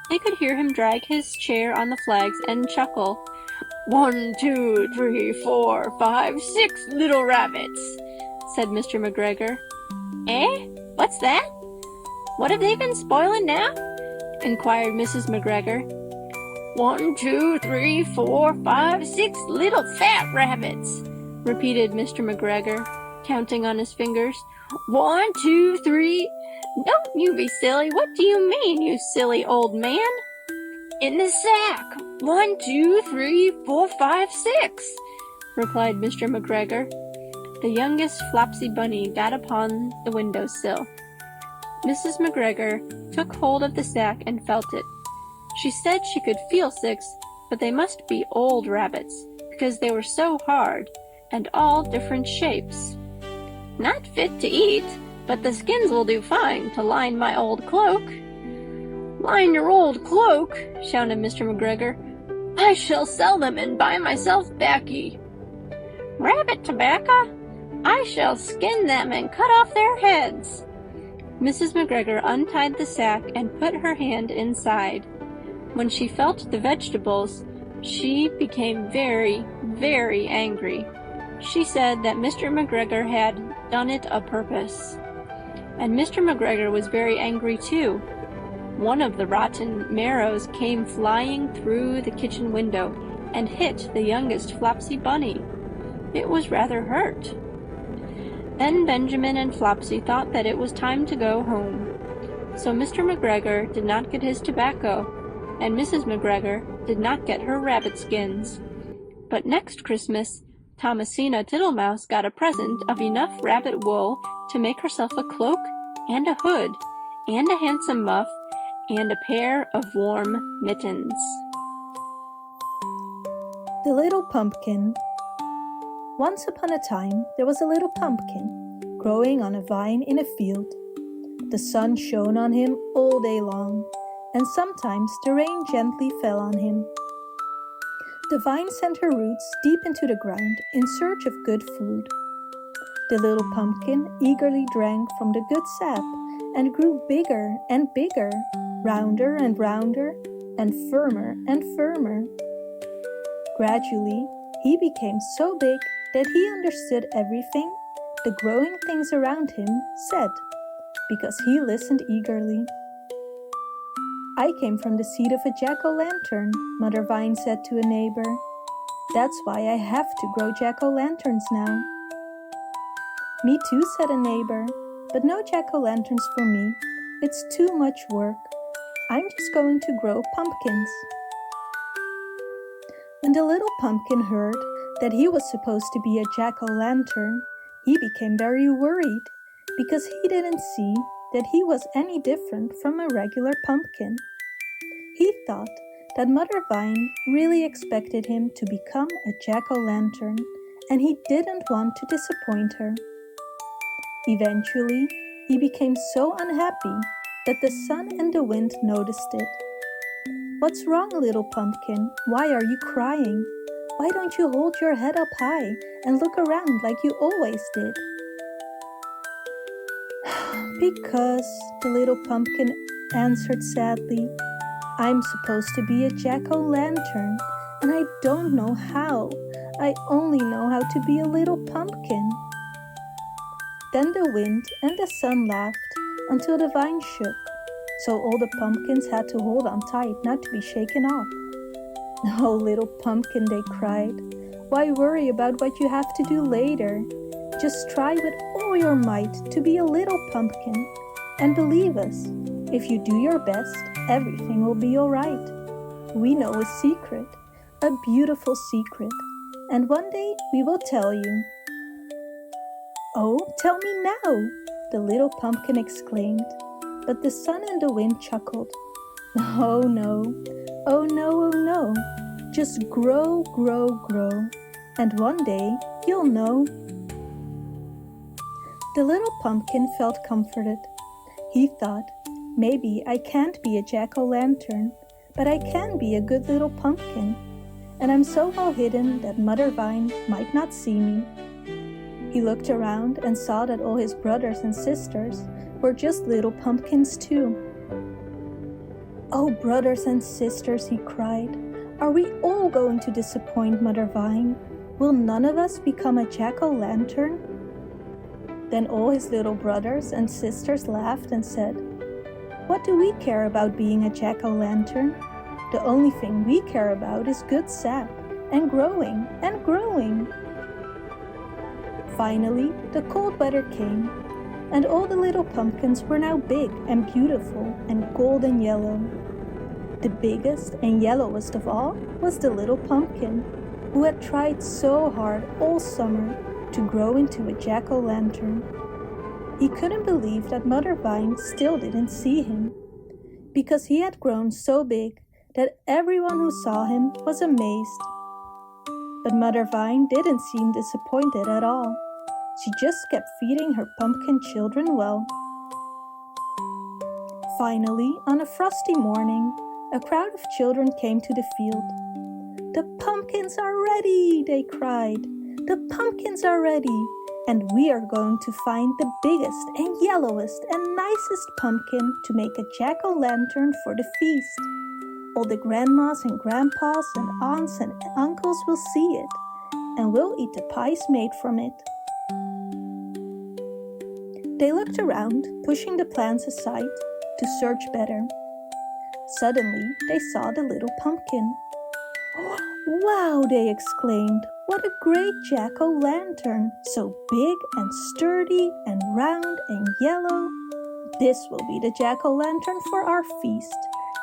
They could hear him drag his chair on the flags and chuckle. 1, 2, 3, 4, 5, 6 little rabbits, said Mr. McGregor. Eh? What's that? What have they been spoiling now? Inquired Mrs. McGregor. 1, 2, 3, 4, 5, 6 little fat rabbits, repeated Mr. McGregor, counting on his fingers. 1, 2, 3. Don't you be silly. What do you mean, you silly old man? In the sack. 1, 2, 3, 4, 5, 6, replied Mr. McGregor. The youngest Flopsy Bunny got upon the windowsill. Mrs. McGregor took hold of the sack and felt it. She said she could feel 6, but they must be old rabbits, because they were so hard, and all different shapes. Not fit to eat, but the skins will do fine to line my old cloak. Line your old cloak, shouted Mr. McGregor. I shall sell them and buy myself baccy. Rabbit tobacco? I shall skin them and cut off their heads. Mrs. McGregor untied the sack and put her hand inside. When she felt the vegetables, she became very, very angry. She said that Mr. McGregor had done it a purpose. And Mr. McGregor was very angry too. One of the rotten marrows came flying through the kitchen window and hit the youngest Flopsy Bunny. It was rather hurt. Then Benjamin and Flopsy thought that it was time to go home. So Mr. McGregor did not get his tobacco, and Mrs. McGregor did not get her rabbit skins. But next Christmas, Thomasina Tittlemouse got a present of enough rabbit wool to make herself a cloak and a hood and a handsome muff and a pair of warm mittens. The Little Pumpkin. Once upon a time, there was a little pumpkin growing on a vine in a field. The sun shone on him all day long, and sometimes the rain gently fell on him. The vine sent her roots deep into the ground in search of good food. The little pumpkin eagerly drank from the good sap and grew bigger and bigger, rounder and rounder, and firmer and firmer. Gradually, he became so big that he understood everything the growing things around him said, because he listened eagerly. I came from the seed of a jack-o'-lantern, Mother Vine said to a neighbor. That's why I have to grow jack-o'-lanterns now. Me too, said a neighbor, but no jack-o'-lanterns for me. It's too much work. I'm just going to grow pumpkins. When the little pumpkin heard that he was supposed to be a jack-o'-lantern, he became very worried because he didn't see that he was any different from a regular pumpkin. He thought that Mother Vine really expected him to become a jack-o'-lantern, and he didn't want to disappoint her. Eventually, he became so unhappy that the sun and the wind noticed it. "What's wrong, little pumpkin? Why are you crying? Why don't you hold your head up high and look around like you always did?" "Because," the little pumpkin answered sadly, "I'm supposed to be a jack-o'-lantern, and I don't know how. I only know how to be a little pumpkin." Then the wind and the sun laughed until the vine shook, so all the pumpkins had to hold on tight not to be shaken off. "Oh, little pumpkin," they cried, "why worry about what you have to do later? Just try with all your might to be a little pumpkin, and believe us, if you do your best, everything will be all right. We know a secret, a beautiful secret, and one day we will tell you." "Oh, tell me now," the little pumpkin exclaimed, but the sun and the wind chuckled. "Oh no, oh no, oh no, just grow, grow, grow, and one day you'll know." The little pumpkin felt comforted. He thought, "Maybe I can't be a jack-o'-lantern, but I can be a good little pumpkin, and I'm so well hidden that Mother Vine might not see me." He looked around and saw that all his brothers and sisters were just little pumpkins too. "Oh, brothers and sisters," he cried, "are we all going to disappoint Mother Vine? Will none of us become a jack-o'-lantern?" Then all his little brothers and sisters laughed and said, "What do we care about being a jack-o'-lantern? The only thing we care about is good sap and growing and growing." Finally, the cold weather came, and all the little pumpkins were now big and beautiful and golden yellow. The biggest and yellowest of all was the little pumpkin, who had tried so hard all summer to grow into a jack-o'-lantern. He couldn't believe that Mother Vine still didn't see him, because he had grown so big that everyone who saw him was amazed. But Mother Vine didn't seem disappointed at all. She just kept feeding her pumpkin children well. Finally, on a frosty morning, a crowd of children came to the field. "The pumpkins are ready!" they cried. "The pumpkins are ready, and we are going to find the biggest and yellowest and nicest pumpkin to make a jack-o'-lantern for the feast. All the grandmas and grandpas and aunts and uncles will see it, and we'll eat the pies made from it." They looked around, pushing the plans aside to search better. Suddenly, they saw the little pumpkin. "Wow!" they exclaimed. "What a great jack-o'-lantern! So big and sturdy and round and yellow. This will be the jack-o'-lantern for our feast.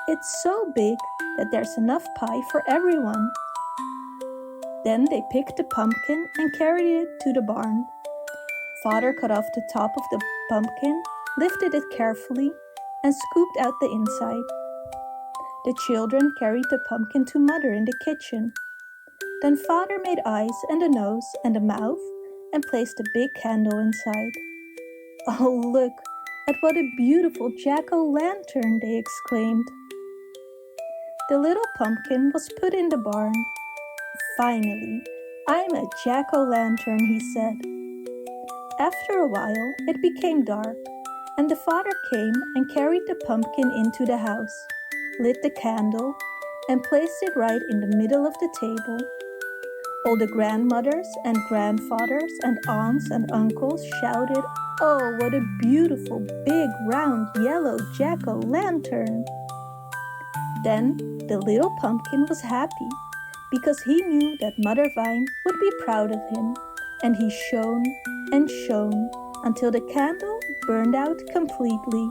It's so big that there's enough pie for everyone." Then they picked the pumpkin and carried it to the barn. Father cut off the top of the pumpkin, lifted it carefully, and scooped out the inside. The children carried the pumpkin to Mother in the kitchen. Then Father made eyes and a nose and a mouth and placed a big candle inside. "Oh, look at what a beautiful jack-o'-lantern!" they exclaimed. The little pumpkin was put in the barn. "Finally, I'm a jack-o'-lantern," he said. After a while, it became dark, and the father came and carried the pumpkin into the house, lit the candle, and placed it right in the middle of the table. All the grandmothers and grandfathers and aunts and uncles shouted, "Oh, what a beautiful, big, round, yellow jack-o'-lantern!" Then the little pumpkin was happy, because he knew that Mother Vine would be proud of him, and he shone and shone until the candle burned out completely.